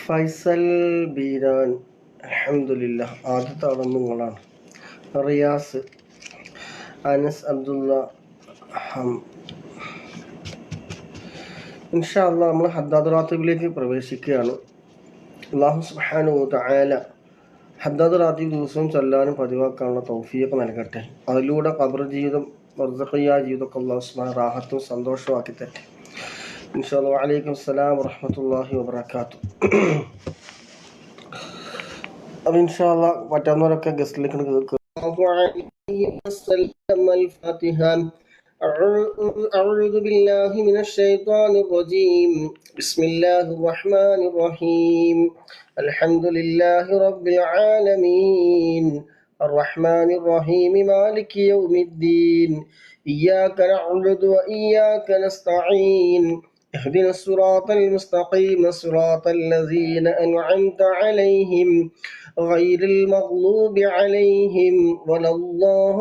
ഫൈസൽ ബീരാൻ, അൽഹംദുലില്ലാഹ്. ആദ്യത്തെ ആള് നിങ്ങളാണ്. റിയാസ്, അനസ് അബ്ദുള്ള. ഇൻഷാ അല്ലാഹ് നമ്മൾ ഹദ്ദാദ് റാത്തീബിലേക്ക് പ്രവേശിക്കുകയാണ്. അല്ലാഹു സുബ്ഹാനഹു വ തആല ഹദ്ദാദ് റാത്തീബ് ദിവസവും ചൊല്ലാനും പതിവാക്കാനുള്ള തൗഫീഖ് നൽകട്ടെ. അതിലൂടെ ഖബർ ജീവിതം, ബർസഖിയ ജീവിതമൊക്കെ അല്ലാഹു സുബ്ഹാനഹു റാഹത്തും സന്തോഷമാക്കി തരട്ടെ. ഇൻഷാ അല്ലാഹ്. വഅലൈക്കും അസ്സലാം വറഹ്മത്തുള്ളാഹി വബറകാതുഹു. അപ്പോൾ ഇൻഷാ അല്ലാഹ് പറ്റാവുന്നവരൊക്കെ ഗസ്റ്റിലേക്ക് കേൾക്കുക. أعوذ بالله من الشيطان الرجيم. بسم الله الرحمن الرحيم. الحمد لله رب العالمين الرحمن الرحيم مالك يوم الدين إياك نعبد وإياك نستعين اهدنا الصراط المستقيم صراط الذين أنعمت عليهم غير المغلوب عليهم ولا الضالين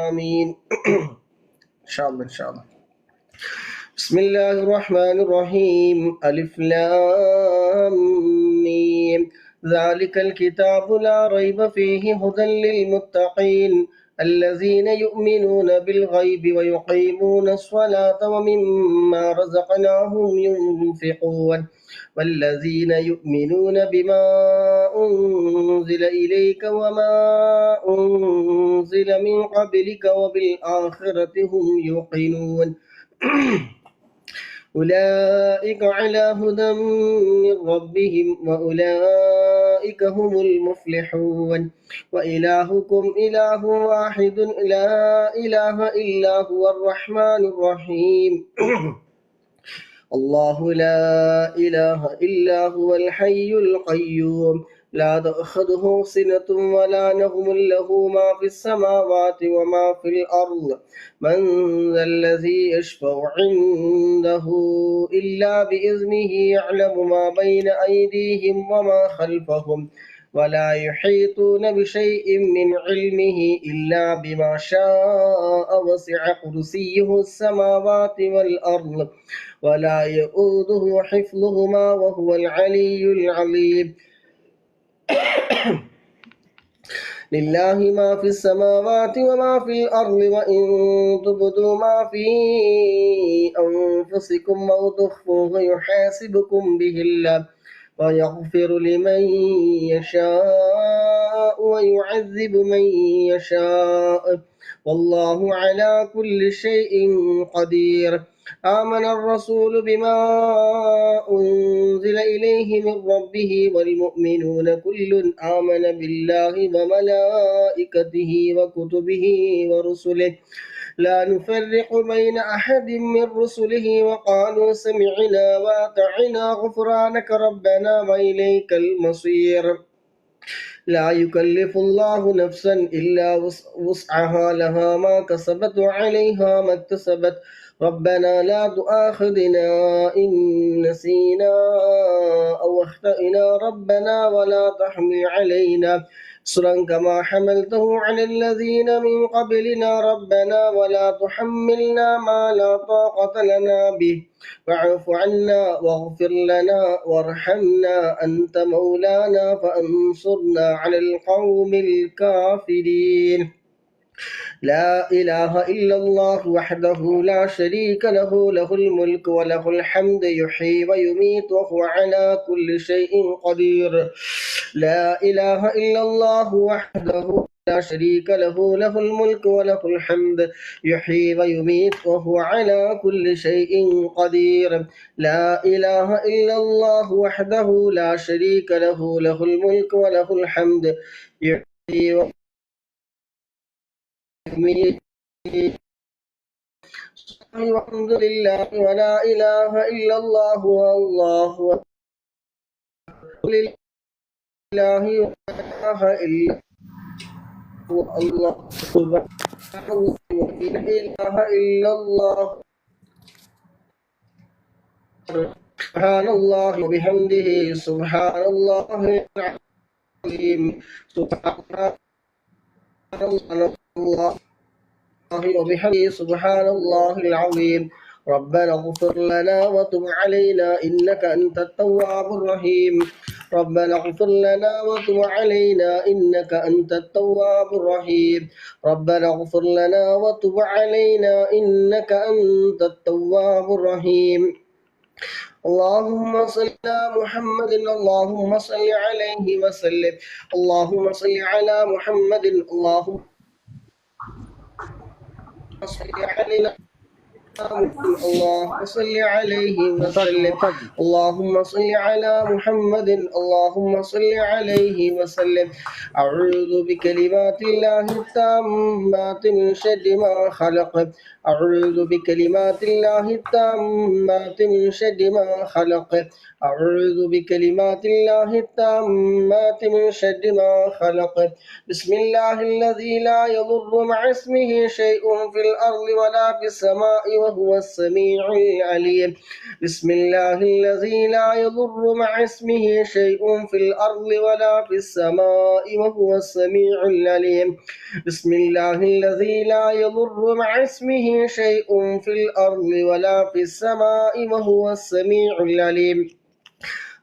آمين. إن شاء الله. بسم الله الرحمن الرحيم. ألف لام ميم. ذلك الكتاب لا ريب فيه هدى للمتقين الذين يؤمنون بالغيب ويقيمون الصلاة ومما رزقناهم ينفقون والذين يؤمنون بما أنزل إليك وما أنزل من قبلك وبالآخرة هم يوقنون أولئك على هدى من ربهم وأولئك هم المفلحون وإلهكم إله واحد لا إله إلا هو الرحمن الرحيم الله لا إله إلا هو الحي القيوم لا تأخذه سنة ولا نوم له ما في السماوات وما في الأرض من ذا الذي يشفع عنده إلا بإذنه يعلم ما بين أيديهم وما خلفهم ولا يحيطون بشيء من علمه إلا بما شاء وسع كرسيه السماوات والأرض ولا يؤوده حفظهما وهو العلي العظيم لله ما في السماوات وما في الأرض وإن تبدوا ما في أنفسكم أو تخفوه يحاسبكم به الله ويغفر لمن يشاء ويعذب من يشاء والله على كل شيء قدير. آمن الرسول بما أنزل إليه من ربه والمؤمنون كل آمن بالله وملائكته وكتبه ورسله لا نفرق بين أحد من رسله وقالوا سمعنا وأطعنا غفرانك ربنا وإليك المصير. لا يكلف الله نفسا إلا وسعها لها ما كسبت وعليها ما اكتسبت ربنا لا تؤاخذنا إن نسينا أو أخطأنا ربنا ولا تحمل علينا إصرا كما حملته على الذين من قبلنا ربنا ولا تحملنا ما لا طاقة لنا به واعف عنا واغفر لنا وارحمنا أنت مولانا فانصرنا على القوم الكافرين. لا إله إلا الله وحده لا شريك له له الملك وله الحمد يحيي ويميت وهو على كل شيء قدير. لا إله إلا الله وحده لا شريك له، له الملك وله الحمد يحيي ويميت وهو على كل شيء قدير. لا إله إلا الله وحده لا شريك له، له الملك وله الحمد يحيي ويميت والحمد لله ولا إله إلا الله والله أكبر. لله ولا إله إلا هو الله سبحان الله لا إله إلا الله سبحان الله وبحمده سبحان الله العظيم سبحان الله وبحمده سبحان الله العظيم. ربنا اغفر لنا وتب علينا إنك أنت التواب الرحيم. ربنا اغفر لنا وتب علينا إنك أنت التواب الرحيم. ربنا اغفر لنا وتب علينا إنك أنت التواب الرحيم. اللهم صل على محمد اللهم صل عليه وسلم. اللهم صل على محمد اللهم صل على اللهم صل عليه وسلم. اللهم صل على محمد اللهم صل عليه وسلم. أعوذ بكلمات الله التامات من شر ما خلق. أعوذ بكلمات الله التامات من شر ما خلق. أعوذ بكلمات الله التامات من شر ما خلق. بسم الله الذي لا يضر مع اسمه شيء في الأرض ولا في السماء وهو السميع العليم. بسم الله الذي لا يضر مع اسمه شيء في الأرض ولا في السماء وهو السميع العليم. بسم الله الذي لا يضر مع اسمه شيء في الأرض ولا في السماء وهو السميع العليم.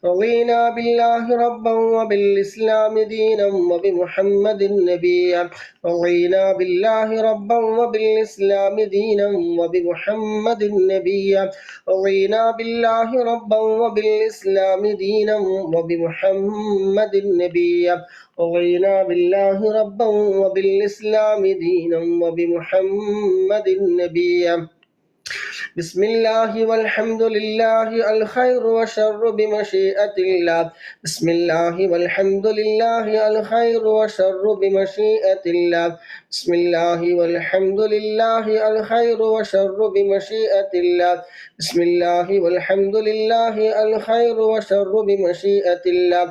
رضينا بالله ربا وبالإسلام دينا وبمحمد نبيا. رضينا بالله ربا وبالإسلام دينا وبمحمد نبيا. رضينا بالله ربا وبالإسلام دينا وبمحمد نبيا. رضينا بالله ربا وبالإسلام دينا وبمحمد نبيا. بسم الله والحمد لله الخير وشر بمشيئة الله. بسم الله والحمد لله الخير وشر بمشيئة الله. بسم الله والحمد لله الخير وشر بمشيئة الله. بسم الله والحمد لله الخير وشر بمشيئة الله.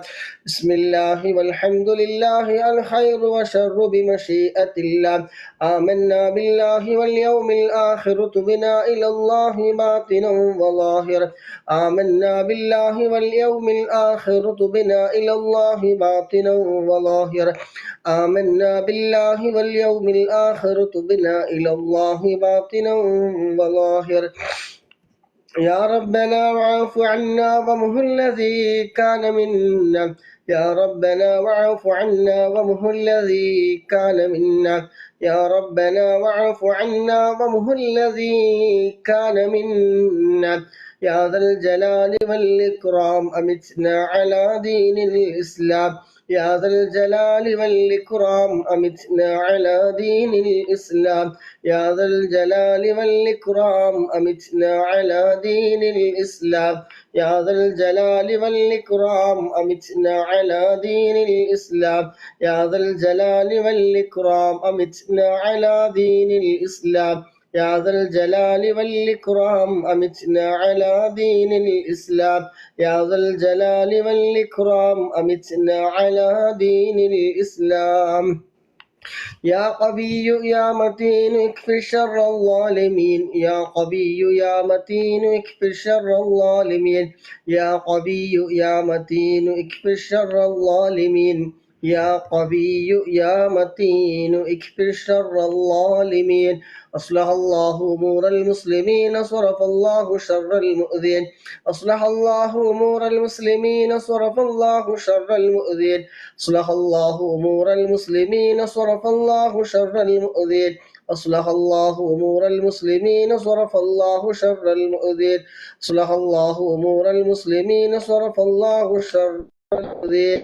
بسم الله والحمد لله الخير وشر بمشيئة الله. آمنا بالله واليوم الآخر تبنا إلى الله باطنا وظاهرا. آمنا بالله واليوم الآخر تبنا إلى الله باطنا وظاهرا. آمنا بالله واليوم الآخر تبنا إلى الله باطنا وظاهرا. يا ربنا واعف عنا ومه الذي كان منا. يا ربنا واعف عنا ومه الذي كان منا. يا ربنا واعف عنا ومه الذي كان منا. يا ذا الجلال والإكرام أمتنا على دين الإسلام. يا ذا الجلال والإكرام أمتنا على دين الإسلام. يا ذا الجلال والإكرام أمتنا على دين الإسلام. يا ذا الجلال والإكرام أمتنا على دين الإسلام. يا ذا الجلال والإكرام أمتنا على دين الإسلام. يا ذا الجلال والإكرام أمتنا على دين الإسلام. يا ذا الجلال والإكرام أمتنا على دين الإسلام. يا قوي يا متين اكفر شر الظالمين. يا قوي يا متين اكفر شر الظالمين. يا قوي يا متين اكفر شر الظالمين. يا قوي يا متين اكفر شر الظالمين. أصلح الله أمور المسلمين صرف الله شر المؤذين. أصلح الله أمور المسلمين صرف الله شر المؤذين. أصلح الله أمور المسلمين صرف الله شر المؤذين. أصلح الله أمور المسلمين صرف الله شر المؤذين. أصلح الله أمور المسلمين صرف الله شر المؤذين.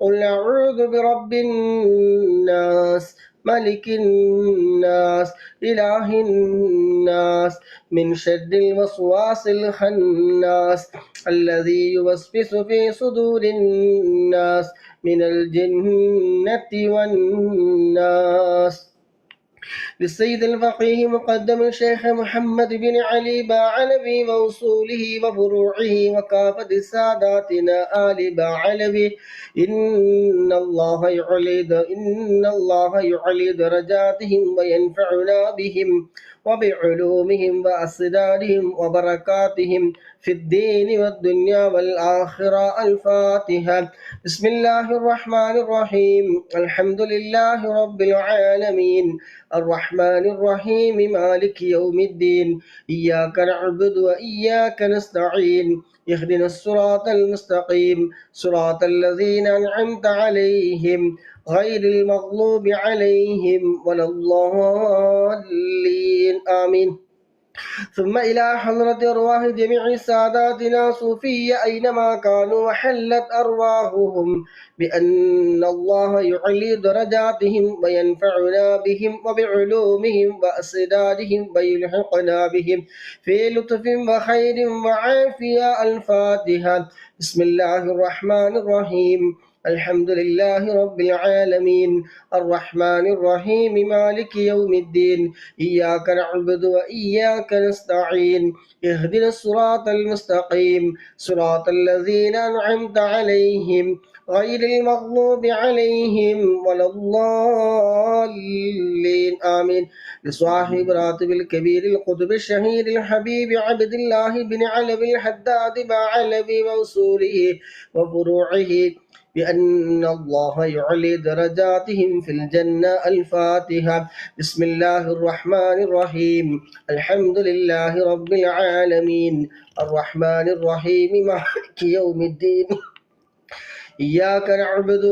قل أعوذ برب الناس ملك الناس إله الناس من شر الوسواس الخناس الذي يوسوس في صدور الناس من الجنة والناس. للسيد الفقيه مقدم الشيخ محمد بن علي باعلبي موصوله وفروعه وكافة ساداتنا آل باعلبي إن الله يعلي درجاتهم وينفعنا بهم وبعلومهم وأسرارهم وبركاتهم في الدين والدنيا والآخرة. الفاتحة. بسم الله الرحمن الرحيم. الحمد لله رب العالمين الرحمن الرحيم مالك يوم الدين إياك نعبد وإياك نستعين اهدنا الصراط المستقيم صراط الذين أنعمت عليهم غير المغضوب عليهم ولا الضالين آمين. ثم إلى حضرة أرواح جميع ساداتنا صوفية أينما كانوا وحلت أرواحهم بأن الله يعلي درجاتهم وينفعنا بهم وبعلومهم وأسرارهم ويلحقنا بهم في لطف وخير وعافية. الفاتحة. بسم الله الرحمن الرحيم. الحمد لله رب العالمين الرحمن الرحيم مالك يوم الدين إياك نعبد وإياك نستعين اهدنا الصراط المستقيم صراط الذين أنعمت عليهم غير المغضوب عليهم ولا الضالين آمين. لصاحب راتب الكبير القطب الشهيد الحبيب عبد الله بن علوي الحداد باعلبي موصوله وفروعه بأن الله يعلي درجاتهم في الجنة. الفاتحة. بسم الله الرحمن الرحيم. الحمد لله رب العالمين الرحمن الرحيم مالك يوم الدين إياك نعبد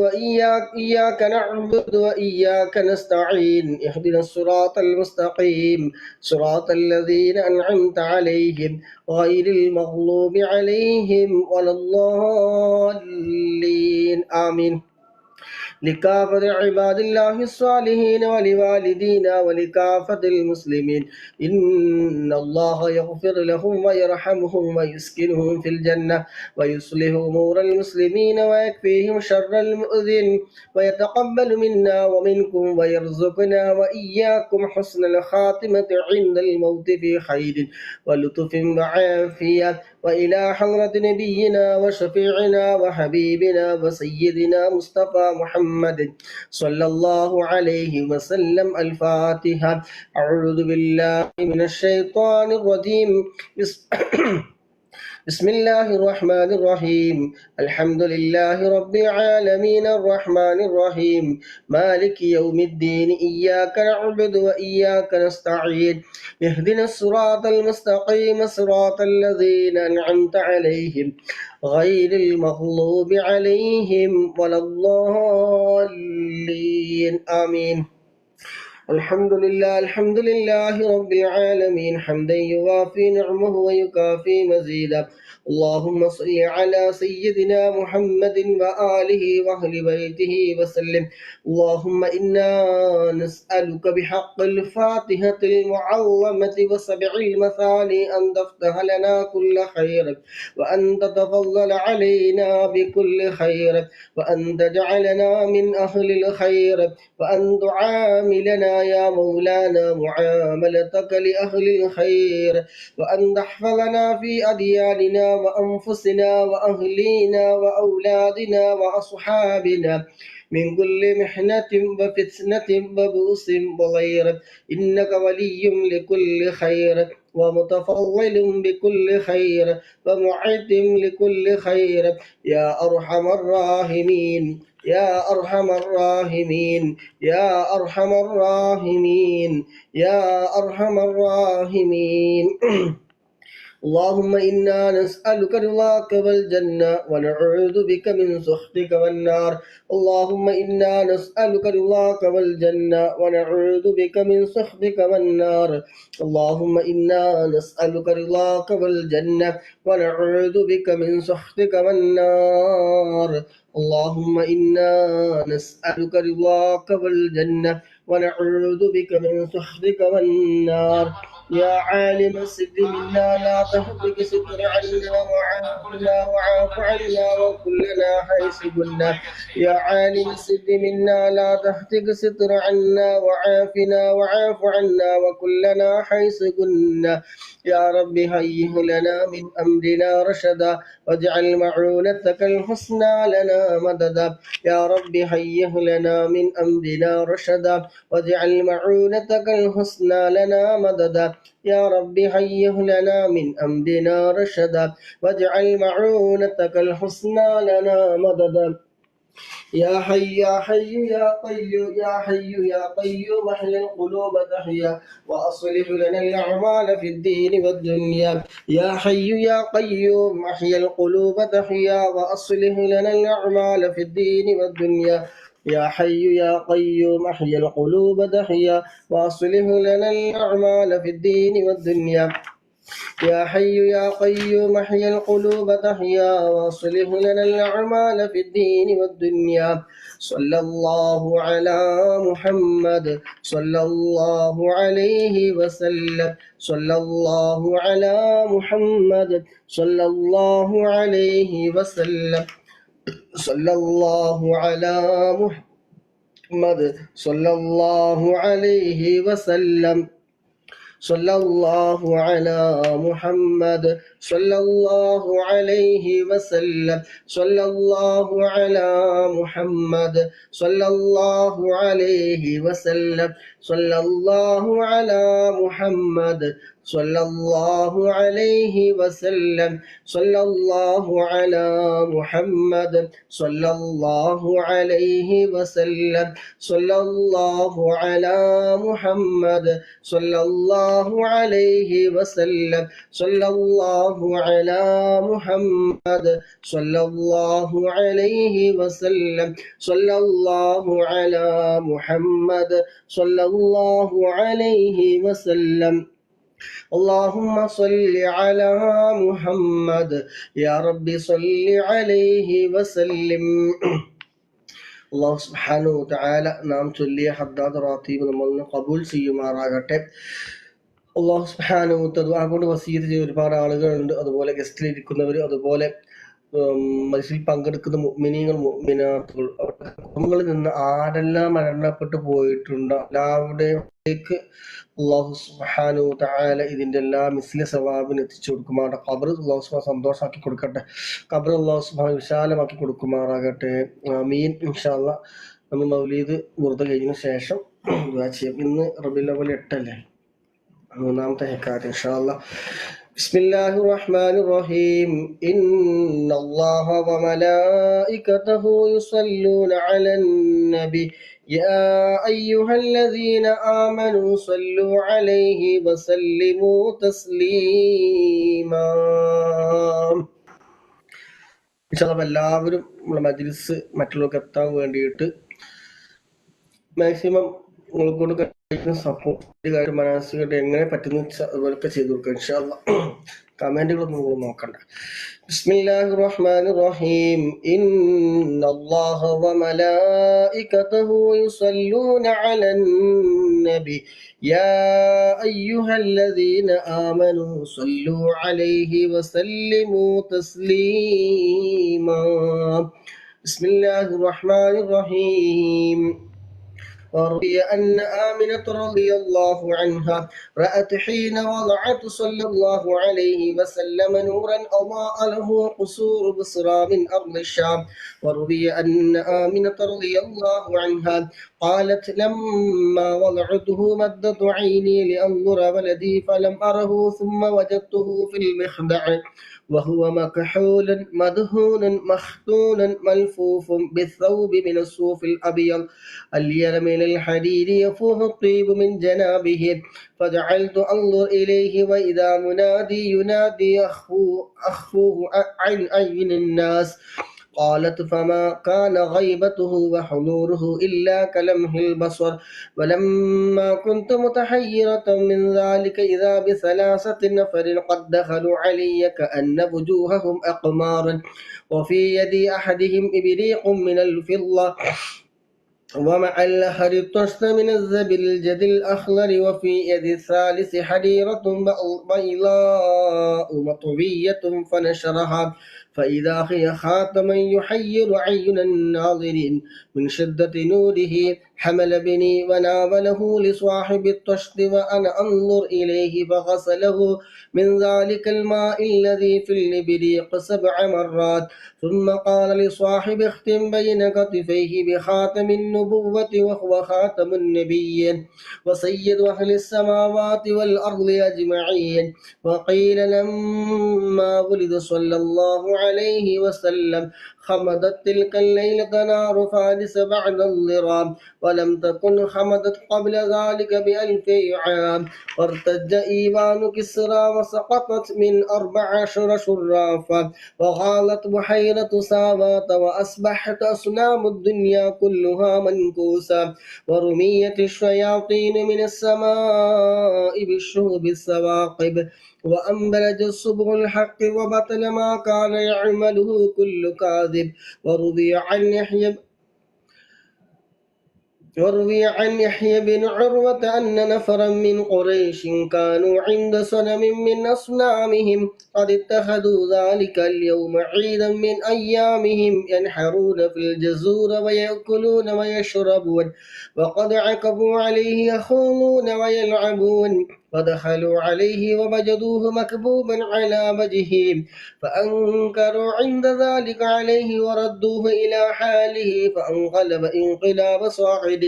وإياك نستعين اهدنا الصراط المستقيم صراط الذين أنعمت عليهم غير المغضوب عليهم ولا الضالين آمين. لكافة عباد الله الصالحين ولوالدينا ولكافة المسلمين إن الله يغفر لهم ويرحمهم ويسكنهم في الجنة ويصلح أمور المسلمين ويكفيهم شر المؤذن ويتقبل منا ومنكم ويرزقنا وإياكم حسن الخاتمة عند الموت في خير ولطف وعافية. وإلى حضرة نبينا وشفيعنا وحبيبنا وسيدنا مصطفى محمد صلى الله عليه وسلم. الفاتحة. أعوذ بالله من الشيطان الرجيم. بسم الله الرحمن الرحيم. الحمد لله رب العالمين الرحمن الرحيم مالك يوم الدين إياك نعبد وإياك نستعين اهدنا الصراط المستقيم صراط الذين أنعمت عليهم غير المغضوب عليهم ولا الضالين آمين. الحمد لله رب العالمين حمدا يوافي نعمه ويكافي مزيدا. اللهم صل على سيدنا محمد وآله وأهل بيته وسلم. اللهم إنا نسألك بحق الفاتحة المعظمة وسبع المثاني أن تفتح لنا كل خير وأن تتفضل علينا بكل خير وأن تجعلنا من أهل الخير وأن تعاملنا يا مولانا معاملتك لأهل الخير وأن تحفظنا في أدياننا وأنفسنا وأهلينا وأولادنا وأصحابنا من كل محنة وفتنة وبؤس وغير إنك ولي لكل خير ومتفضل بكل خير ومعد لكل خير يا أرحم الراحمين يا أرحم الراحمين يا أرحم الراحمين يا أرحم الراحمين. اللهم إنا نسألك رضاك والجنة ونعوذ بك من سخطك والنار. اللهم إنا نسألك رضاك والجنة ونعوذ بك من سخطك والنار. اللهم إنا نسألك رضاك والجنة ونعوذ بك من سخطك والنار. اللهم إنا نسألك رضاك والجنة ونعوذ بك من سخطك والنار. يا عالم السر منا لا تهتك ستر عنا وعافنا وعاف عنا وكلنا حيث كنا. يا عالم السر منا لا تهتك ستر عنا وعافنا وعاف عنا وكلنا حيث كنا. يا رب هيئ لنا من أمرنا رشدا واجعل معونتك الحسنى لنا مددا. يا رب هيئ لنا من أمرنا رشدا واجعل معونتك الحسنى لنا مددا. يا رب هيئ لنا من أمرنا رشدا واجعل معونتك الحسنى لنا مددا. يا حي يا حي يا قيوم يا حي يا قيوم احيي القلوب تحيا وأصلح لنا الأعمال في الدين والدنيا. يا حي يا قيوم احيي القلوب تحيا وأصلح لنا الأعمال في الدين والدنيا. يا حي يا قيوم احيي القلوب تحيا وأصلح لنا الأعمال في الدين والدنيا. يا حي يا قيوم احيي القلوب تحيا واصلح لنا الأعمال في الدين والدنيا. صلى الله على محمد صلى الله عليه وسلم. صلى الله على محمد صلى الله عليه وسلم. صلى الله على محمد صلى الله عليه وسلم. صلى الله على محمد صلى الله عليه وسلم. صلى الله على محمد صلى الله عليه وسلم. صلى الله على محمد صلى الله عليه وسلم. صلى الله على محمد صلى الله عليه وسلم. صلى الله على محمد صلى الله عليه وسلم. صلى الله على محمد صلى الله عليه وسلم. صلى الله على محمد صلى الله عليه وسلم. اللهم صل على محمد. يا رب صل عليه وسلم. അള്ളാഹു സുബ്ഹാനഹു വ തആല നാം ചൊല്ലിയ ഹദ്ദാദ് റാത്തീബ് നമ്മൾ കബൂൽ ചെയ്യുമാറാകട്ടെ. അള്ളാഹു സുബ്ഹാനഹു വ തആല ദുആ കൊണ്ട് വസീയത്ത് ചെയ്ത ഒരുപാട് ആളുകളുണ്ട്. അതുപോലെ ഗസ്റ്റിലിരിക്കുന്നവർ, അതുപോലെ മജ്‌ലിസിൽ പങ്കെടുക്കുന്ന മുഅ്മിനീങ്ങൾ മുഅ്മിനാത്തുകൾ, അവരുടെ കുടുംബങ്ങളിൽ നിന്ന് ആരെല്ലാം മരണപ്പെട്ടു പോയിട്ടുണ്ടോ എല്ലാവരുടെയും അള്ളാഹു സുബ്ഹാനഹു വ തആല ഇതിന്റെ എല്ലാ മിസ്ല സവാബിന് എത്തിച്ചു കൊടുക്കുമാറാകട്ടെ. ഖബർ അള്ളാഹു സുബ്ഹാനഹു സന്തോഷമാക്കി കൊടുക്കട്ടെ. ഖബർ അള്ളാഹു സുബ്ഹാനഹു വിശാലമാക്കി കൊടുക്കുമാറാകട്ടെ. ആമീൻ. ഇൻഷാ അല്ലാഹ് നമ്മൾ മൗലീദ് വെറുതെ കഴിഞ്ഞതിന് ശേഷം ദുആ ചെയ്യാം. ഇന്ന് റബീഉൽ അവ്വൽ 8 അല്ലേ, മൂന്നാമത്തെ ഹെക്കാത്ത് ഇൻഷാ അല്ലാഹ്. بسم الله الرحمن الرحيم. إن الله وملائكته يصلون على النبي يا أيها الذين آمنوا صلوا عليه وسلموا تسليما. ഇൻഷാല്ലാഹ് എല്ലാവരും നമ്മുടെ മജ്‌ലിസ് മറ്റുള്ളവർക്ക് എത്താൻ വേണ്ടിയിട്ട് മാക്സിമം നിങ്ങളെ കൊണ്ട് കഴിക്കുന്ന സപ്പോർട്ട് കാര്യം മനസ്സിലായിട്ട് എങ്ങനെ പറ്റുന്ന അതുപോലൊക്കെ ചെയ്തു കൊടുക്കുക ഇൻഷാല്ലാഹ്. കമന്റുകളൊന്നും നിങ്ങൾ നോക്കണ്ട. ബിസ്മില്ലാഹിർ റഹ്മാനിർ റഹീം. ഇന്നല്ലാഹ വമലായികതഹു യുസല്ലൂന അലൻ നബി യാ അയ്യുഹല്ലദീന ആമനൂ സല്ലൂ അലൈഹി വസല്ലിമൂ തസ്ലീമാ. ബിസ്മില്ലാഹിർ റഹ്മാനിർ റഹീം. وروي أن آمنة رضي الله عنها رأت حين وضعت صلى الله عليه وسلم نورا أضاء له قصور بصرى من أرض الشام. وروي أن آمنة رضي الله عنها قالت لما وضعته مدت عيني لأنظر ولدي فلم أره ثم وجدته في المخدع وهو مكحول مدهون مختون ملفوف بالثوب من الصوف الأبيض الين من الحديد يفوح الطيب من جنابه. فجعلت أنظر إليه وإذا منادي ينادي أخفوه عن أعين الناس. قالت فما كان غيبته وحضوره إلا كلمح البصر. ولما كنت متحيرة من ذلك إذا بثلاثة نفر قد دخلوا علي كأن وجوههم أقمار، وفي يد أحدهم إبريق من الفضة ومع اللحر الطشت من الزبرجد الأخضر، وفي يد الثالث حريرة بيضاء مطوية فنشرها فإذا هي خاتما يحير عين الناظرين من شدة نوره. حمل بني وناوله لصاحب الطشت وأنا أنظر إليه فغسله من ذلك الماء الذي في الإبريق 7 مرات، ثم قال لصاحب اختم بين كتفيه بخاتم النبوة وهو خاتم النبيين وسيد أهل السماوات والأرض أجمعين. وقيل لما ولد صلى الله عليه وسلم خمدت تلك الليلة نار فارس بعد الضرام، ولم تكن خمدت قبل ذلك ب1000 عام. وارتج إيوان كسرى وسقطت من 14 شرافا، وغالت بحيرة سامات، وأصبحت أصنام الدنيا كلها منكوسة، ورميت الشياطين من السماء بالشهب الثواقب، وأنبلج الصبح الحق وبطل ما كان يعمله كل كاذب. وروي عن يحيى بن عروة أن نفرا من قريش كانوا عند صنم من أصنامهم قد اتخذوا ذلك اليوم عيدا من أيامهم ينحرون في الجزور ويأكلون ويشربون، وقد عكفوا عليه يخوضون ويلعبون، فدخلوا عليه ووجدوه مكبوبا على وجهه فأنكروا عند ذلك عليه وردوه إلى حاله فانقلب انقلاب صاعد.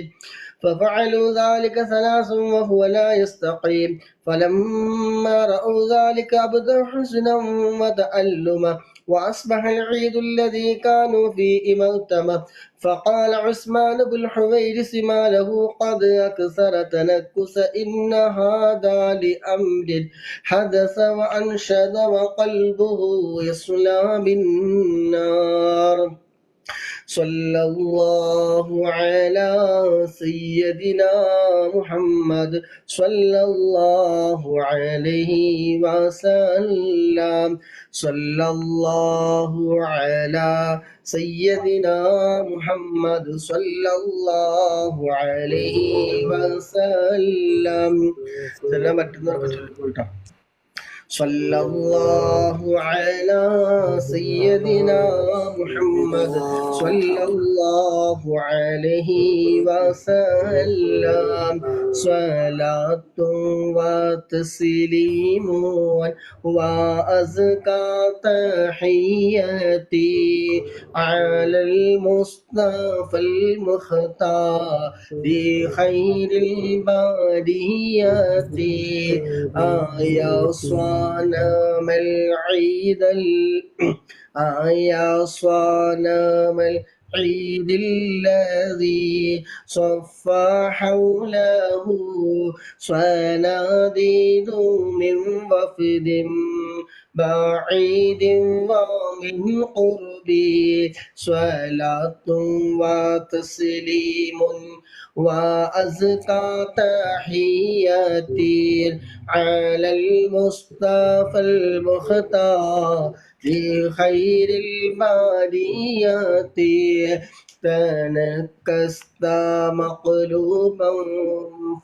ففعلوا ذلك 3 وهو لا يستقيم. فلما رأوا ذلك أبدوا حزنا وتألما، وأصبح العيد الذي كانوا فيه مؤتمة. فقال عثمان بن حويرث ما له قد أكثر تنكس إن هذا لأمر حدث، وأنشد وقلبه يصلى بالنار. صلى الله على سيدنا محمد صلى الله عليه وسلم. صلى الله على سيدنا محمد صلى الله عليه وسلم. صلى الله على سيدنا محمد صلى الله عليه وسلم. صلاة وتسليم وأزكى تحياتي على المصطفى المختار بخير البريات. يا صنم العيد يا صنم العيد الذي صفى حوله صناديد من وفد بعيد ومن قربي. صلاة وتسليم وأزكى تحياتي على المصطفى المختار في خير البريات. تنكست مقلوبا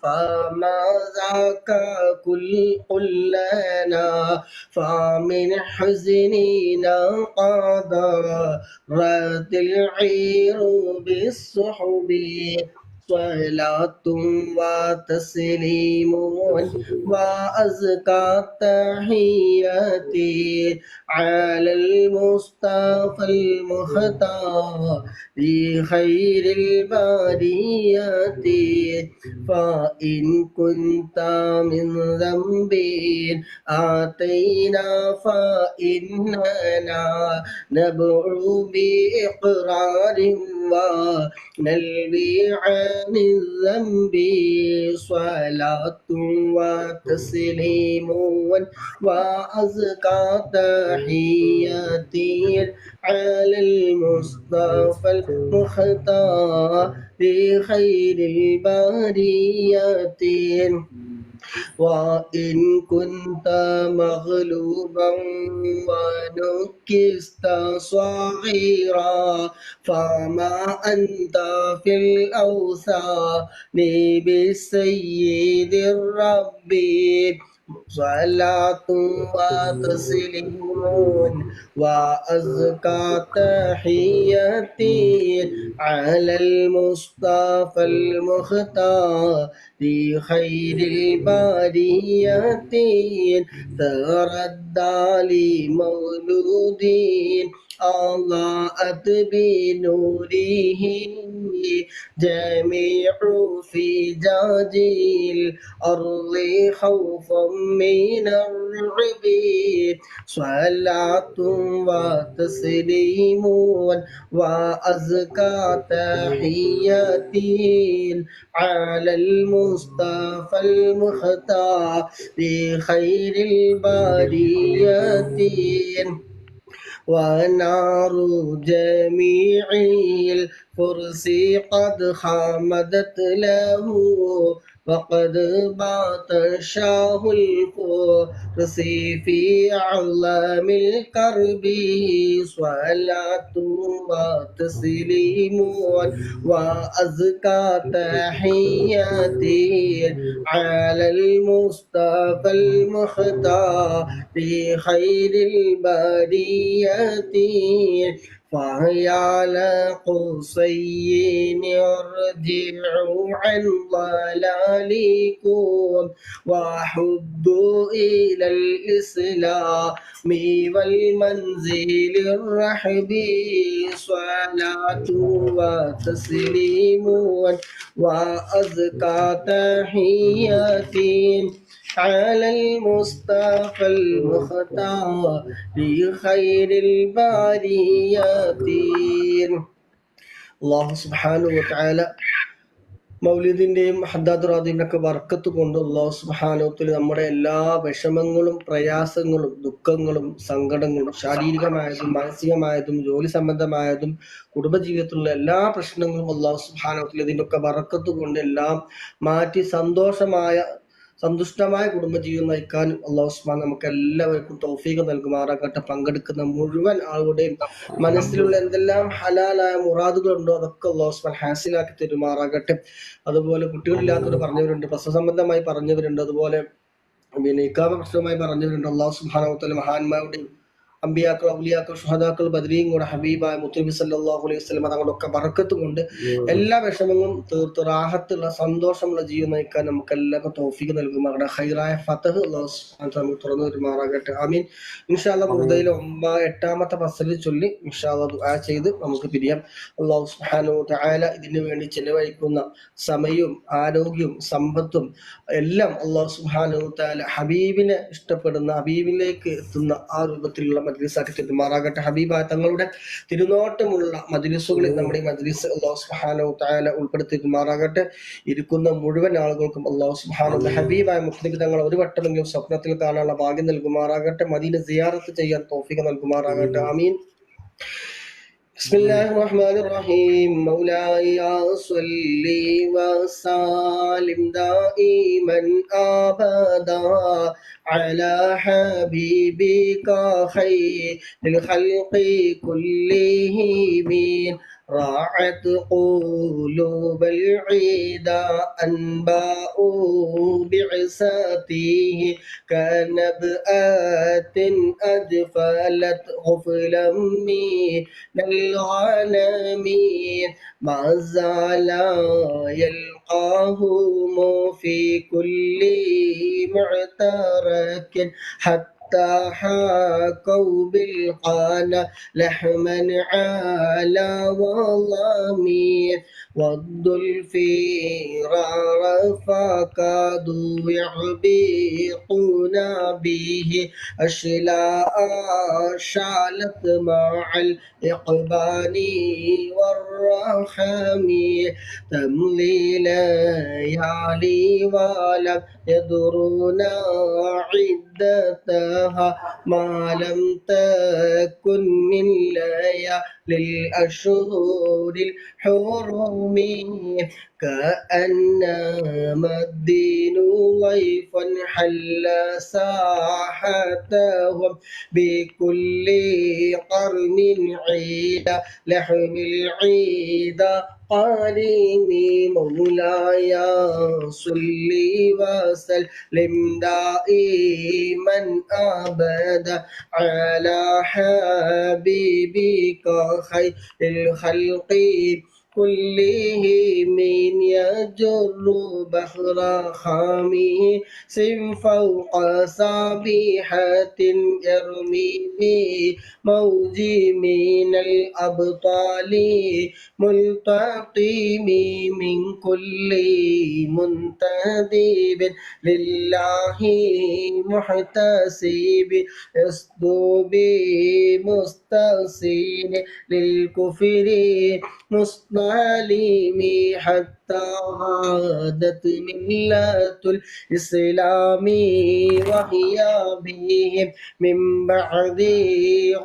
فما ذاك قل لنا، فمن حزننا قدرت العير بالسحب. صلاة وتسليم وأزكى التحيات على المصطفى المختار لخير البريات فإن كنت من ذنب آتينا فإننا نبعو بإقرار ونلوي عن الذنب صلاة وتسليم وأزكى تحياتي على المصطفى المختار لخير البريات وإن كنت مغلوبا ونكست صغيرا فما أنت في الأوثان بالسيد الرب صلاة وتسليم وأزكى تحياتي على المصطفى المختار لخير البريات تردى لمولودين أضاءت بنوره جميع فجاج الأرض خوفا من الرعب صلاة وتسليم وأزكى تحياتي على المصطفى المختار لخير البريات ونار جميع الفرس قد خمدت له وقد بات شاه الفرس في أعلام الكرب صلاة وتسليم وأزكى تحياتي على المصطفى المختار لخير البريات فهي على قصين ارجعوا عن ضلالكم وحدوا إلى الإسلام والمنزل الرحب صلاة وتسليم وأزكى تحياتي على المصطفى المختار لخير البريات അള്ളാഹു സുബ്ഹാനഹു വ തആല മൗലിദിന്റെയും ഹദ്ദാദുറാദിന്റെയൊക്കെ ബർക്കത്ത് കൊണ്ട് അള്ളാഹു സുബ്ഹാനഹു വ തആല നമ്മുടെ എല്ലാ വിഷമങ്ങളും പ്രയാസങ്ങളും ദുഃഖങ്ങളും സങ്കടങ്ങളും ശാരീരികമായതും മാനസികമായതും ജോലി സംബന്ധമായതും കുടുംബജീവിതത്തിലുള്ള എല്ലാ പ്രശ്നങ്ങളും അള്ളാഹു സുബ്ഹാനഹു വ തആല ഇതിന്റെയൊക്കെ ബർക്കത്ത് കൊണ്ട് എല്ലാം മാറ്റി സന്തുഷ്ടമായ കുടുംബജീവിതം നയിക്കാനും അള്ളാഹു സുബ്ഹാനഹു നമുക്ക് എല്ലാവർക്കും തൗഫീഖ് നൽകുമാറാകട്ടെ. പങ്കെടുക്കുന്ന മുഴുവൻ ആളുകളുടെയും മനസ്സിലുള്ള എന്തെല്ലാം ഹലാലായ മുറാദുകളുണ്ടോ അതൊക്കെ അള്ളാഹു സുബ്ഹാനഹു ഹാസിലാക്കി തരുമാറാകട്ടെ. അതുപോലെ കുട്ടികളില്ലാത്തവർ പറഞ്ഞവരുണ്ട്, പ്രസവ സംബന്ധമായി പറഞ്ഞവരുണ്ട്, അതുപോലെ പിന്നെ ഇക്കാമ പ്രശ്നമായി പറഞ്ഞവരുണ്ട്. അള്ളാഹു സുബ്ഹാനഹു വ തആല മഹാന്മാരുടെയും അമ്പിയാക്കൾ, ഔലിയാക്കൾ, ഷുഹദാക്കൾ, ബദരീങ്ങളുടെ ഹബീബായ മുത്തുനബി സല്ലല്ലാഹു അലൈഹി വസല്ലം തങ്ങളൊക്കെ ബറക്കത്ത് കൊണ്ട് എല്ലാ വിഷമങ്ങളും തീർത്ത് റാഹത്തുള്ള സന്തോഷമുള്ള ജീവിതം നയിക്കാൻ നമുക്ക് എല്ലാവർക്കും തൗഫീഖ് നൽകുമാറാകട്ടെ. ഖൈറായ ഫതഹ് അല്ലാഹു സുബ്ഹാനഹു വ തആല നമുക്ക് തുറന്നു തരുമാറാകട്ടെ. ആമീൻ. ഇൻഷാ അല്ലാഹ് ബുർദയിലെ 8ാമത്തെ ഫസൽ ചൊല്ലി ഇൻഷാ അല്ലാഹ് ദുആ ചെയ്ത് നമുക്ക് പിരിയാം. അല്ലാഹു സുബ്ഹാനഹു വ തആല ഇതിനു വേണ്ടി ചെലവഴിക്കുന്ന സമയവും ആരോഗ്യവും സമ്പത്തും എല്ലാം അല്ലാഹു സുബ്ഹാനഹു വ തആല ഹബീബിനെ ഇഷ്ടപ്പെടുന്ന ഹബീബിലേക്ക് എത്തുന്ന ആ രൂപത്തിലുള്ള മജ്ലിസാക്കി തരുമാറാകട്ടെ. ഹബീബായ തങ്ങളുടെ തിരുനോട്ടമുള്ള മജ്ലിസുകളിൽ നമ്മുടെ ഈ മജ്ലിസ് അല്ലാഹു സുബ്ഹാനഹു വ തആല ഉൾപ്പെടുത്തി തരുമാറാകട്ടെ. ഇരിക്കുന്ന മുഴുവൻ ആളുകൾക്കും അല്ലാഹു സുബ്ഹാനഹു വ തആല ഹബീബായ മുഹമ്മദ് തങ്ങൾ ഒരു വട്ടമെങ്കിലും സ്വപ്നത്തിൽ കാണാനുള്ള ഭാഗ്യം നൽകുമാറാകട്ടെ. മദീന സിയാറത്ത് ചെയ്യാൻ തൗഫീഖ് നൽകുമാറാകട്ടെ. ആമീൻ. بسم الله الرحمن الرحيم مولاي صل وسلم دائما أبدا على حبيبك خير الخلق كلهم راعت قلوب العيدا أنباء بعثاته كنبآت أجفلت غفلا من الغنم ما زال يلقاهم في كل معترك حتى حاكوا بالقانا لحما على وضمير ودوا الفرار فكادوا يعبقون به أشلاء شالت مع الإقبال والرحم تمضي ليالي ولم يدرون عدتها ما لم تكن من ليالي الأشهر الحرم كأنما الدين ضيفا حل ساحتهم بكل قرن عيدا لحم العيدا قريمي مولاي صلي وسلم دائما أبدا على حبيبك خير الخلق كلهم يجر بحر خامه فوق صبيحة يرمي بموج من الأبطال ملتقم من كل منتدب لله محتسب يصدو بمستحسن للكفر مصطلم حتى عادت ملة الإسلام وهي بهم من بعد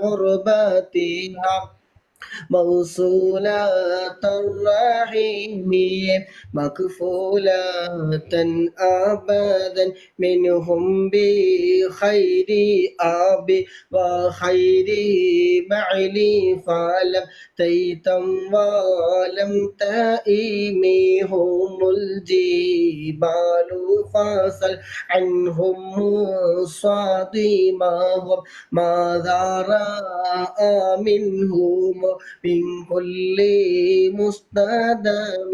غربتها موصولة الرحيم مكفولة أبدا منهم بخير أب وخير بعلي فلم تيتم ولم تئمهم الجبال فصل عنهم صادمهم ماذا رأى منهم من كل مستدام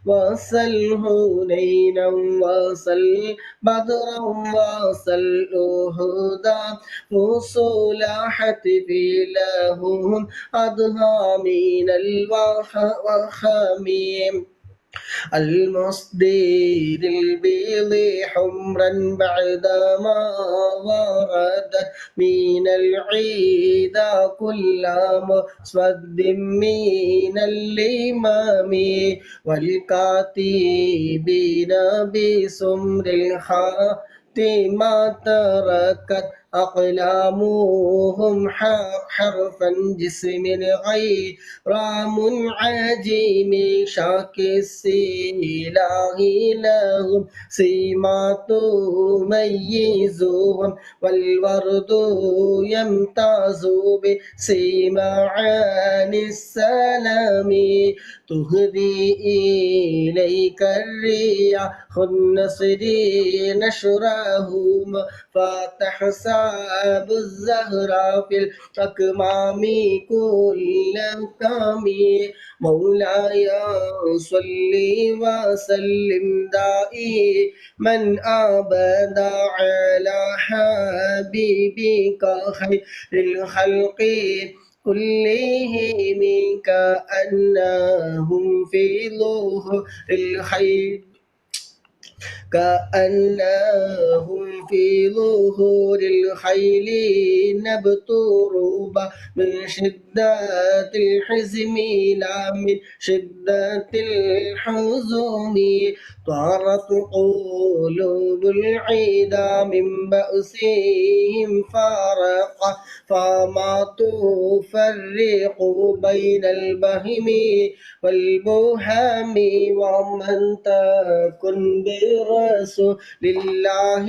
وصل هنينا وصل بدرا وصل أهدا وصلاحت في لهم أضحى من الوخميم المصدر البيض حمرا بعدما وردت من العيد كل مسود من الإمام والكاتبين بسمر الخاتمة تركت أقلامهم حرفا جسم غير منعجم شاك السلاح لهم سيما تميزهم والورد يمتاز بسيما عن السلام تهدي إليك الرياح النصر نشرهم فتحسب الزهرة في الأكمام كل كامي مولاي صلي وسلم دائما أبدا على حبيبك خير الخلق كلهم كأنهم في ظهر الخير كأنهم في ظهور الخيل نبت ربا من شدة الحزم لا من شدة الحزم طارت قلوب العيدا من بأسهم فارقة فما تفرق بين البهم والبهم ومن تكن برا رسول الله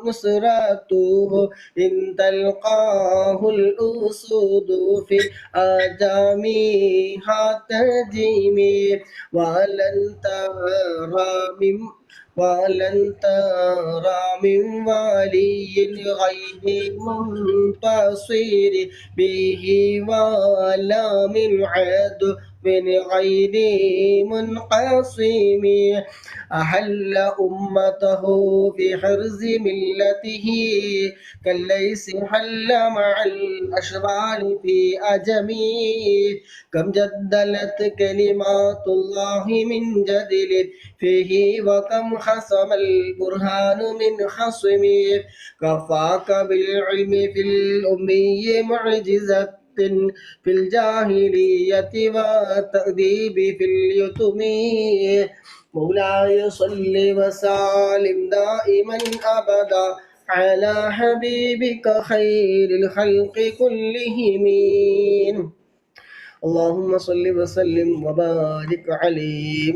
نصرته إن تلقاه الأسود في آجامها تجيمي ولن ترى من ولي غير منتصر به ولا من عدو من غير منقسم أحل أمته في حرز ملته كالليس حل مع الأشرار في أجمي كم جدلت كلمات الله من جدل فيه وكم خصم البرهان من خصم كفاك بالعلم في الأمي معجزة في الجاهلية والتأديب في اليتم مولاي صل وسلم دائما أبدا على حبيبك خير الخلق كلهم اللهم صل وسلم وبارك عليه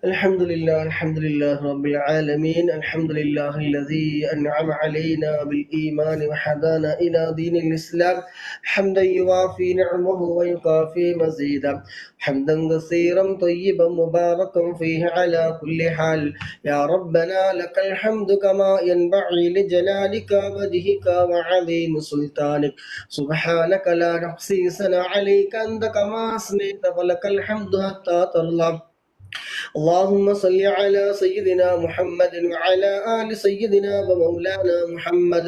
الحمد لله رب العالمين الحمد لله الذي أنعم علينا بالإيمان وهدانا إلى دين الإسلام حمدا يوافي نعمه ويكافي مزيدا حمدا كثيرا طيبا مباركا فيه على كل حال يا ربنا لك الحمد كما ينبغي لجلالك وجهك وعظيم سلطانك سبحانك لا نحصي ثناء عليك أنت كما أثنيت ولك الحمد حتى ترضى اللهم صل على سيدنا محمد وعلى آل سيدنا ومولانا محمد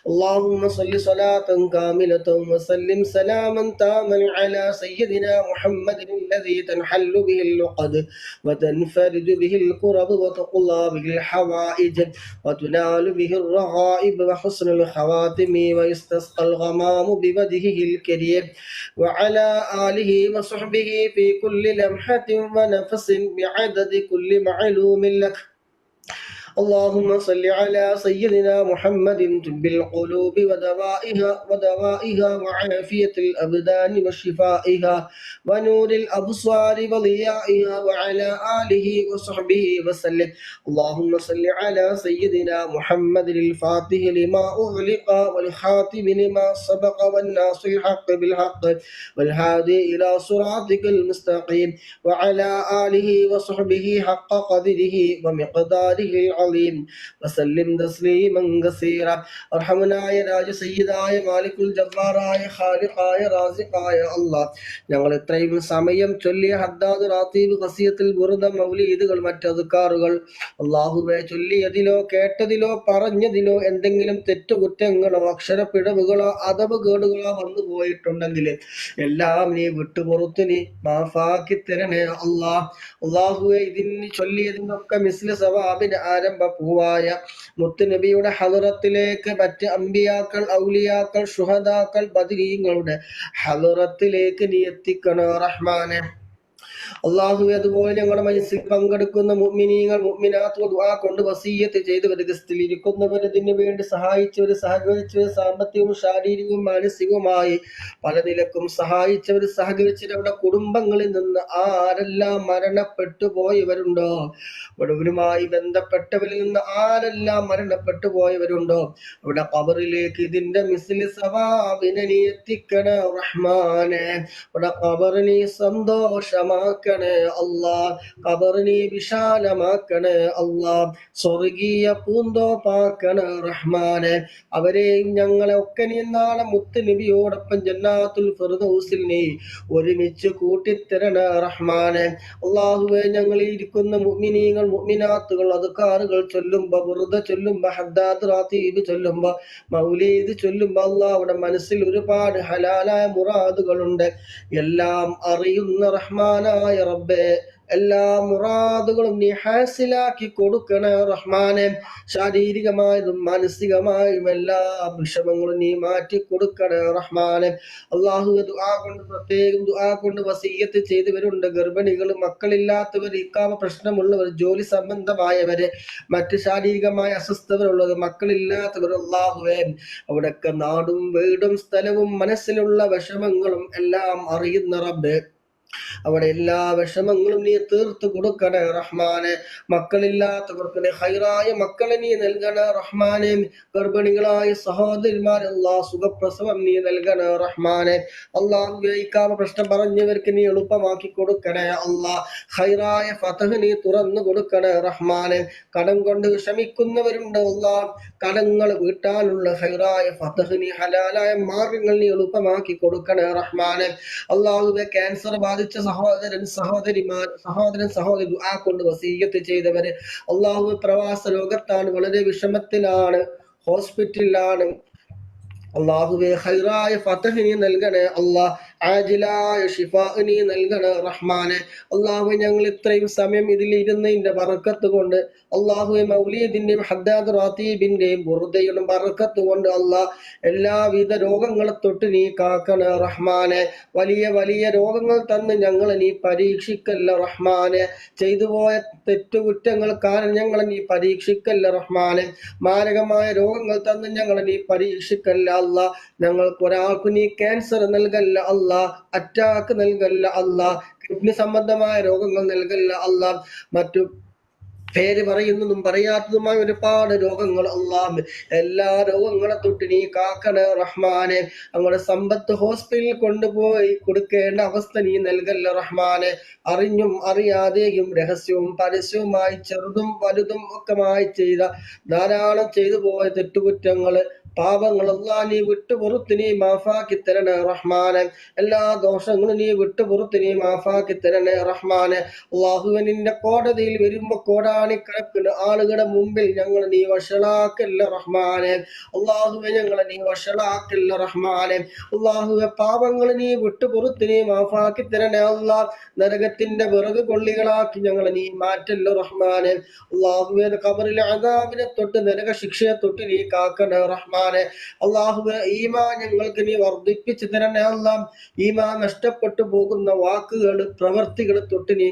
اللهم صل صلاة كاملة وسلم سلاما تاما على سيدنا محمد الذي تنحل به اللقد وتنفرد به الكرب وتقضى به الحوائج وتنال به الرغائب وحسن الخواتم ويستسقى الغمام بوجهه الكريم وعلى آله وصحبه في كل لمحة ونفس بعدد كل معلوم لك اللهم صل على سيدنا محمد طب القلوب ودوائها وعافية الأبدان وشفائها ونور الأبصار وضيائها وعلى آله وصحبه وسلم اللهم صل على سيدنا محمد الفاتح لما أغلق والخاتم لما سبق والناصر الحق بالحق والهادي إلى صراطك المستقيم وعلى آله وصحبه حق قدره ومقداره العظيم وسلم تسليما كثيرا അർഹമനായ രാജ സയ്യിദായ മാലിക്കുൽ ജബ്ബാറായ ഖാലിഖായ റാസിഖായ അല്ലാഹ് ഞങ്ങൾ ഇത്രയും സമയം ചൊല്ലിയ ഹദ്ദാദ് റാത്തീബ് ഖസിയത്തുൽ ബുർദ മൗലീദുകൾ മറ്റ് അദ്കാറുകൾ അല്ലാഹുവേ ചൊല്ലിയതിലോ കേട്ടതിലോ പറഞ്ഞതിലോ എന്തെങ്കിലും തെറ്റുകുറ്റങ്ങളോ അക്ഷരപ്പിഴവുകളോ അദബ് കേടുകളോ വന്നു പോയിട്ടുണ്ടെങ്കിൽ എല്ലാം നീ വിട്ടുപുറത്ത് നീ മാഫാക്കി തരണേ അല്ലാഹുവേ ഇതിന് ചൊല്ലിയതിനൊക്കെ മിസ്ല സവാബിന് ആരംഭ പൂവായ മുത്തുനബിയുടെ ഹളറത്തിലേക്ക് മറ്റ് അമ്പിയാക്കൾ ഔലിയാക്കൾ ശുഹദാക്കൾ ബദരീങ്ങളുടെ ഹളറത്തിലേക്ക് നീ എത്തിക്കണോ റഹ്മാനെ അള്ളാഹുവെ അതുപോലെ ഞങ്ങളുടെ മനസ്സിൽ പങ്കെടുക്കുന്ന മുഅ്മിനീങ്ങൾ മുഅ്മിനാത്ത് ദുആ കൊണ്ട് വസിയ്യത്ത് ചെയ്തവർ ഗസ്റ്റിൽ ഇരിക്കുന്നവർ ഇതിനു വേണ്ടി സഹായിച്ചവർ സഹകരിച്ചവർ സാമ്പത്തികവും ശാരീരികവും മാനസികവുമായി പല നിലക്കും സഹായിച്ചവർ സഹകരിച്ചവർ അവരുടെ കുടുംബങ്ങളിൽ നിന്ന് ആരെല്ലാം മരണപ്പെട്ടു പോയവരുണ്ടോ അവരുമായി ബന്ധപ്പെട്ടവരിൽ നിന്ന് ആരെല്ലാം മരണപ്പെട്ടു പോയവരുണ്ടോ അവിടെ ഖബറിലേക്ക് ഇതിന്റെ മിസ്ലി സവാബിനെ നീ എത്തിക്കണേ റഹ്മാനെ അവിടെ ഖബറിനെ സന്തോഷമാക്കണേ അല്ലാഹ് ഖബറിനെ വിശാലമാക്കണേ അല്ലാഹ് സ്വർഗീയ പൂന്തോപ്പാക്കണേ റഹ്മാനെ അവരെയും ഞങ്ങളെ ഒക്കെ നീ നാളെ മുത്ത് നബിയോടൊപ്പം ജന്നാത്തുൽ ഫിർദൗസിൽ നീ ഒരുമിച്ച് കൂട്ടിത്തരണേ റഹ്മാനെ അല്ലാഹുവേ ഞങ്ങൾ ഇരിക്കുന്ന മുഅ്മിനീങ്ങൾ മുഅ്മിനാത്തുകൾ അദ്കാറുകൾ ചൊല്ലുമ്പോ ബുർദ ചൊല്ലുമ്പോ ഹദ്ദാദ് റാത്തീബ് ചൊല്ലുമ്പോ മൗലീദ് ചൊല്ലുമ്പോ അല്ലാഹ് അവിടെ മനസ്സിൽ ഒരുപാട് ഹലാലായ മുറാദുകളുണ്ട് എല്ലാം അറിയുന്ന റഹ്മാനായ റബ്ബേ എല്ലാ മുറാദുകളും നീ ഹാസിലാക്കി കൊടുക്കണേ റഹ്മാനെ ശാരീരികമായതും മാനസികമായും എല്ലാ വിഷമങ്ങളും നീ മാറ്റി കൊടുക്കണേ റഹ്മാനെ അള്ളാഹു ദുആ കൊണ്ട് പ്രത്യേകം ദുആ കൊണ്ട് വസിയ്യത്ത് ചെയ്തവരുണ്ട് ഗർഭിണികൾ മക്കളില്ലാത്തവർ ഇക്കാമ പ്രശ്നമുള്ളവർ ജോലി സംബന്ധമായവര് മറ്റ് ശാരീരികമായ അസ്വസ്ഥതകളുള്ളത് മക്കളില്ലാത്തവർ അള്ളാഹുവേ അവിടൊക്കെ നാടും വീടും സ്ഥലവും മനസ്സിലുള്ള വിഷമങ്ങളും എല്ലാം അറിയുന്ന റബ്ബേ അവിടെ എല്ലാ വിഷമങ്ങളും നീ തീർത്തു കൊടുക്കണേ റഹ്മാനെ. മക്കളില്ലാത്തവർക്ക് നീ ഹൈറായ മക്കളെ നീ നൽകണേ റഹ്മാനെ. ഗർഭിണികളായ സഹോദരിമാർ അല്ലാഹ് സുഖപ്രസവം നീ നൽകണേ റഹ്മാനെ. അല്ലാഹുവേ ഇക്കാമ പ്രശ്നം പറഞ്ഞവർക്ക് നീ എളുപ്പമാക്കി കൊടുക്കണേ അല്ലാഹ്. ഹൈറായ ഫതഹ് നീ തുറന്നു കൊടുക്കണേ റഹ്മാനെ. കടം കൊണ്ട് വിഷമിക്കുന്നവരുണ്ട് അല്ലാഹ്, കടങ്ങൾ വീട്ടാനുള്ള ഹൈറായ ഫതഹ് നീ ഹലാലായ മാർഗങ്ങൾ നീ എളുപ്പമാക്കി കൊടുക്കണേ റഹ്മാനെ. അല്ലാഹുവേ ക്യാൻസർ ബാധിച്ച സഹോദരൻ ദുആ കൊണ്ട് വസീയത്ത് ചെയ്തവര് അല്ലാഹു പ്രവാസ ലോകത്താണ്, വളരെ വിഷമത്തിലാണ്, ഹോസ്പിറ്റലിലാണ്. അല്ലാഹുവേ ഹൈറായ ഫതഹ് നീ നൽകണേ അല്ലാഹ്. ആജിലായ ഷിഫാ നീ നൽകണേ റഹ്മാനെ. അല്ലാഹുവേ ഞങ്ങൾ ഇത്രയും സമയം ഇതിൽ ഇരുന്നതിന്റെ ബറക്കത്ത് കൊണ്ട്, അല്ലാഹുവേ മൗലീദിന്റെയും ഹദ്ദാദ് റാത്തീബിന്റെയും ബുർദയുടെ ബറക്കത്ത് കൊണ്ട് അല്ലാഹ് എല്ലാവിധ രോഗങ്ങളെ തൊട്ട് നീ കാക്കണേ റഹ്മാനെ. വലിയ വലിയ രോഗങ്ങൾ തന്ന് ഞങ്ങളെ നീ പരീക്ഷിക്കല്ല റഹ്മാനെ. ചെയ്തുപോയ തെറ്റുകുറ്റങ്ങൾ കാരണം ഞങ്ങളെ നീ പരീക്ഷിക്കല്ല റഹ്മാനെ. മാരകമായ രോഗങ്ങൾ തന്ന് ഞങ്ങളെ നീ പരീക്ഷിക്കല്ല അല്ലാ. ഞങ്ങൾക്ക് ഒരാൾക്ക് നീ ക്യാൻസർ നൽകല്ല അല്ലാ, അറ്റാക്ക് നൽകല്ല അല്ലാ, കിഡ്നി സംബന്ധമായ രോഗങ്ങൾ നൽകല്ല അല്ലാ, മറ്റു പേര് പറയുന്നതും പറയാത്തതുമായ ഒരുപാട് രോഗങ്ങൾ അല്ലാഹ്, എല്ലാ രോഗങ്ങളെ തൊട്ട് നീ കാക്കണേ റഹ്മാനെ. ഞങ്ങളുടെ സമ്പത്ത് ഹോസ്പിറ്റലിൽ കൊണ്ടുപോയി കൊടുക്കേണ്ട അവസ്ഥ നീ നൽകല്ല റഹ്മാനെ. അറിഞ്ഞും അറിയാതെയും രഹസ്യവും പരസ്യവുമായി ചെറുതും വലുതും ഒക്കെമായി ചെയ്ത ധാരാളം ചെയ്തു പോയ തെറ്റുകുറ്റങ്ങള് പാപങ്ങൾ അല്ലാഹ് നീ വിട്ടുപുറത്ത് നീ മാഫാക്കി തരണേ റഹ്മാനെ. എല്ലാ ദോഷങ്ങളും നീ വിട്ടുപുറത്ത് നീ മാഫാക്കി തരണേ റഹ്മാനെ. അല്ലാഹുവേ നിന്റെ കോടതിയിൽ വരുമ്പോ കോടാണിക്കണക്കിന് ആളുകളുടെ മുമ്പിൽ ഞങ്ങൾ നീ വഷളാക്കല്ല റഹ്മാനെ. അല്ലാഹുവേ ഞങ്ങളെ നീ വഷളാക്കല്ല റഹ്മാനെ. അല്ലാഹുവേ പാപങ്ങൾ നീ വിട്ടുപുറത്ത് നീ മാഫാക്കി തരണേ അല്ലാഹ്. നരകത്തിന്റെ വിറക് കൊള്ളികളാക്കി ഞങ്ങളെ നീ മാറ്റല്ലോ റഹ്മാനെ. അല്ലാഹുവേ ഖബറിലെ അദാബിനെ തൊട്ട് നരക ശിക്ഷയെ തൊട്ട് നീ കാക്കണേ റഹ്മാനെ. അല്ലാഹുവേ ഈമാൻ ഞങ്ങൾക്ക് നീ വർദ്ധിപ്പിച്ചു തരണേ അല്ലാഹ്. ഈമാൻ നഷ്ടപ്പെട്ടു പോകുന്ന വാക്കുകൾ പ്രവർത്തികൾ തൊട്ട് നീ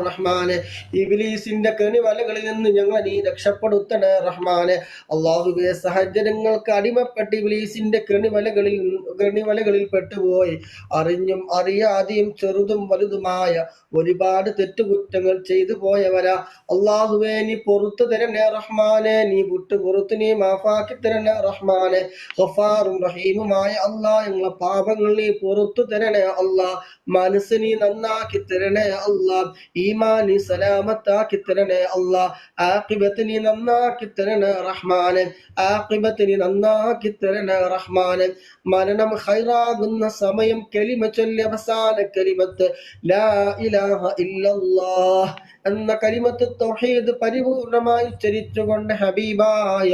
റഹ്മാനെ. ഇബ്ലീസിന്റെ കെണിവലകളിൽ നിന്ന് ഞങ്ങളെ നീ രക്ഷപ്പെടുത്തണേ റഹ്മാനെ. അല്ലാഹുവേ സാഹചര്യങ്ങൾക്ക് അടിമപ്പെട്ട് ഇബ്ലീസിന്റെ കെണിവലകളിൽ പെട്ടുപോയി അറിഞ്ഞും അറിയാതെയും ചെറുതും വലുതുമായ ഒരുപാട് തെറ്റുകുറ്റങ്ങൾ ചെയ്തു പോയവരാ. അല്ലാഹുവേ നീ പൊറുത്തു തരണേ റഹ്മാനെ. നീ വിട്ടുപുറത്ത് നീ മാഫാക്കി തരണേ റഹ്മാനെ. ഗഫാറും റഹീമുമായ അല്ലാഹ് ഞങ്ങളെ പാപങ്ങൾ നീ പൊറുത്തു തരണേ അല്ലാഹ്. മനസ്സ് നീ നന്നാക്കി തരണേ അല്ലാഹ്. ഈമാൻ നീ സലാമത്താക്കി തരണേ അല്ലാഹ്. ആഖിബത്ത് നീ നന്നാക്കി തരണേ റഹ്മാനെ. ആഖിബത്ത് നീ നന്നാക്കി തരണേ റഹ്മാനെ. മരണം ഖൈറാകുന്ന സമയം കലിമ ചൊല്ലി അവസാന കലിമത്ത് ലാ ഇലാഹ ഇല്ലല്ലാഹ് എന്ന കലിമത്ത് തൗഹീദ് പരിപൂർണമായി ഉച്ചരിച്ചുകൊണ്ട് ഹബീബായ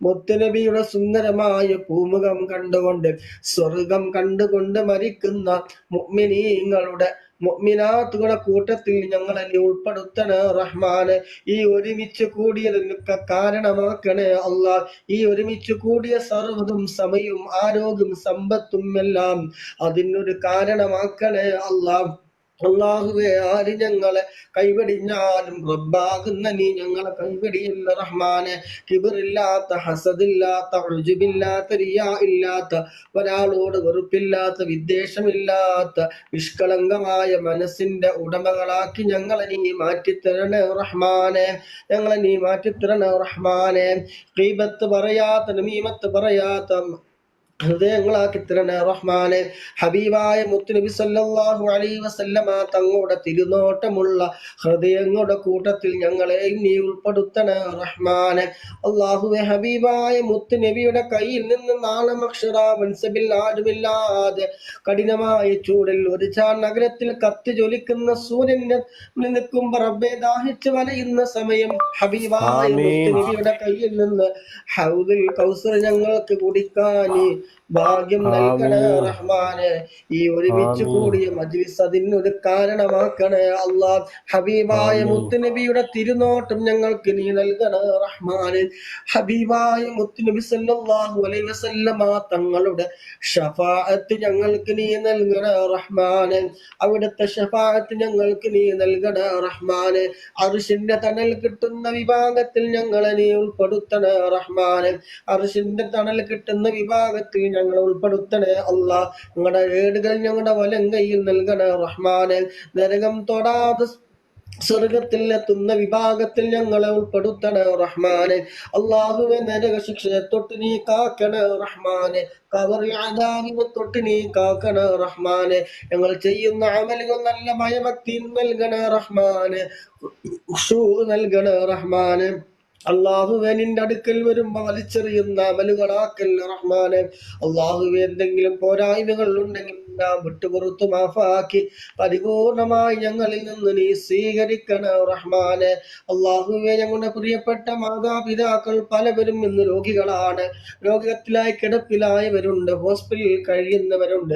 മുത്തുനബിയുടെ സുന്ദരമായ പൂമുഖം കണ്ടുകൊണ്ട് സ്വർഗം കണ്ടുകൊണ്ട് മരിക്കുന്ന മുഅ്മിനീങ്ങളുടെ മുഅ്മിനാത്തുകളുടെ കൂട്ടത്തിൽ ഞങ്ങളെ നീ ഉൾപ്പെടുത്തണേ റഹ്മാനെ. ഈ ഒരുമിച്ച് കൂടിയതിനൊക്കെ കാരണമാക്കണേ അല്ലാഹ്. ഈ ഒരുമിച്ച് കൂടിയ സർവ്വതും സമയവും ആരോഗ്യം സമ്പത്തും എല്ലാം അതിനൊരു കാരണമാക്കണേ അല്ലാഹ്. അല്ലാഹുവേ ആര് ഞങ്ങളെ കൈവടിഞ്ഞാലും റബ്ബാകുന്ന നീ ഞങ്ങളെ കൈവടിയല്ല റഹ്മാനെ. കിബറില്ലാത്ത, ഹസദില്ലാത്ത, ഉജ്ബില്ലാത്ത, റിയാ ഇല്ലാത്ത, ഒരാളോട് വെറുപ്പില്ലാത്ത, വിദ്വേഷമില്ലാത്ത നിഷ്കളങ്കമായ മനസ്സിന്റെ ഉടമകളാക്കി ഞങ്ങളെ നീ മാറ്റിത്തരണേ റഹ്മാനെ. ഞങ്ങളെ നീ മാറ്റിത്തരണേ റഹ്മാനെ. ഗീബത്ത് പറയാത്ത, നമീമത്ത് പറയാത്ത ഹൃദയങ്ങളാക്കി തരണേ റഹ്മാനെ. ഹബീബായ മുത്തുനബി സല്ലല്ലാഹു അലൈഹി വസല്ലമ തങ്ങളുടെ തിരുനോട്ടമുള്ള ഹൃദയങ്ങളുടെ കൂട്ടത്തിൽ ഞങ്ങളെയും നീ ഉൾപ്പെടുത്തണേ റഹ്മാനെ. അല്ലാഹുവേ ഹബീബായ മുത്തുനബിയുടെ കയ്യിൽ നിന്ന് നാളെ മഹ്ശറ മൻസബിൽ ആരുമില്ലാതെ കഠിനമായ ചൂടിൽ ഒരു നഗരത്തിൽ കത്തി ജ്വലിക്കുന്ന സൂര്യന് നിൽക്കുമ്പോ റബ്ബേ ദാഹിച്ച് വലയുന്ന സമയം ഹബീബായ മുത്തുനബിയുടെ കയ്യിൽ നിന്ന് ഹൗദുൽ കൗസർ ഞങ്ങൾക്ക് കുടിക്കാൻ ഭാഗ്യം നൽകണേ റഹ്മാനെ. ഈ ഒരുമിച്ച് കൂടിയ മജ്ലിസ് അതിനൊരു കാരണമാക്കണേ അല്ലാഹ്. ഹബീബായ മുത്തുനബിയുടെ തിരുനോട്ടം ഞങ്ങൾക്ക് നീ നൽകണേ റഹ്മാനെ. ഹബീബായ മുത്തുനബി സല്ലല്ലാഹു അലൈഹി വസല്ലമ തങ്ങളുടെ ശഫാഅത്ത് ഞങ്ങൾക്ക് നീ നൽകണേ റഹ്മാനെ. അവിടുത്തെ ശഫാഅത്ത് ഞങ്ങൾക്ക് നീ നൽകണേ റഹ്മാനെ. അർശിന്റെ തണൽ കിട്ടുന്ന വിഭാഗത്തിൽ ഞങ്ങളെ നീ ഉൾപ്പെടുത്തണേ റഹ്മാനെ. അർശിന്റെ തണൽ കിട്ടുന്ന വിഭാഗത്തിൽ ഞങ്ങളെ ഉൾപ്പെടുത്തണേ അല്ലാ. ഞങ്ങളുടെ ഏടുകൾ ഞങ്ങളുടെ വലം കയ്യിൽ നൽകണേ റഹ്മാനെ. നരകം തൊടാതെ സ്വർഗത്തിൽ എത്തുന്ന വിഭാഗത്തിൽ ഞങ്ങളെ ഉൾപ്പെടുത്തണേ റഹ്മാനെ. അള്ളാഹുവെ, നരക ശിക്ഷയെ തൊട്ട് നീ കാക്കണേ റഹ്മാനെ. ഖബറിൽ അദാബിനെ തൊട്ട് നീ കാക്കണേ റഹ്മാനെ. ഞങ്ങൾ ചെയ്യുന്ന അമലുകൾ നല്ല ഭയഭക്തി നൽകണേ റഹ്മാനെ. നൽകണേ റഹ്മാനെ. അള്ളാഹുവെ, നിന്റെ അടുക്കൽ വരുമ്പോ വലിച്ചെറിയുന്ന അമലുകളാക്കല്ല റഹ്മാനെ. അള്ളാഹുവെ, എന്തെങ്കിലും പോരായ്മകൾ ഉണ്ടെങ്കിൽ വിട്ടുപുറത്തു മാഫാക്കി പരിപൂർണമായി ഞങ്ങളിൽ നിന്ന് നീ സ്വീകരിക്കണ റഹ്മാനെ. അള്ളാഹുവെ, ഞങ്ങളുടെ പ്രിയപ്പെട്ട മാതാപിതാക്കൾ പലവരും ഇന്ന് രോഗികളാണ്. രോഗത്തിലായി കിടപ്പിലായവരുണ്ട്, ഹോസ്പിറ്റലിൽ കഴിയുന്നവരുണ്ട്.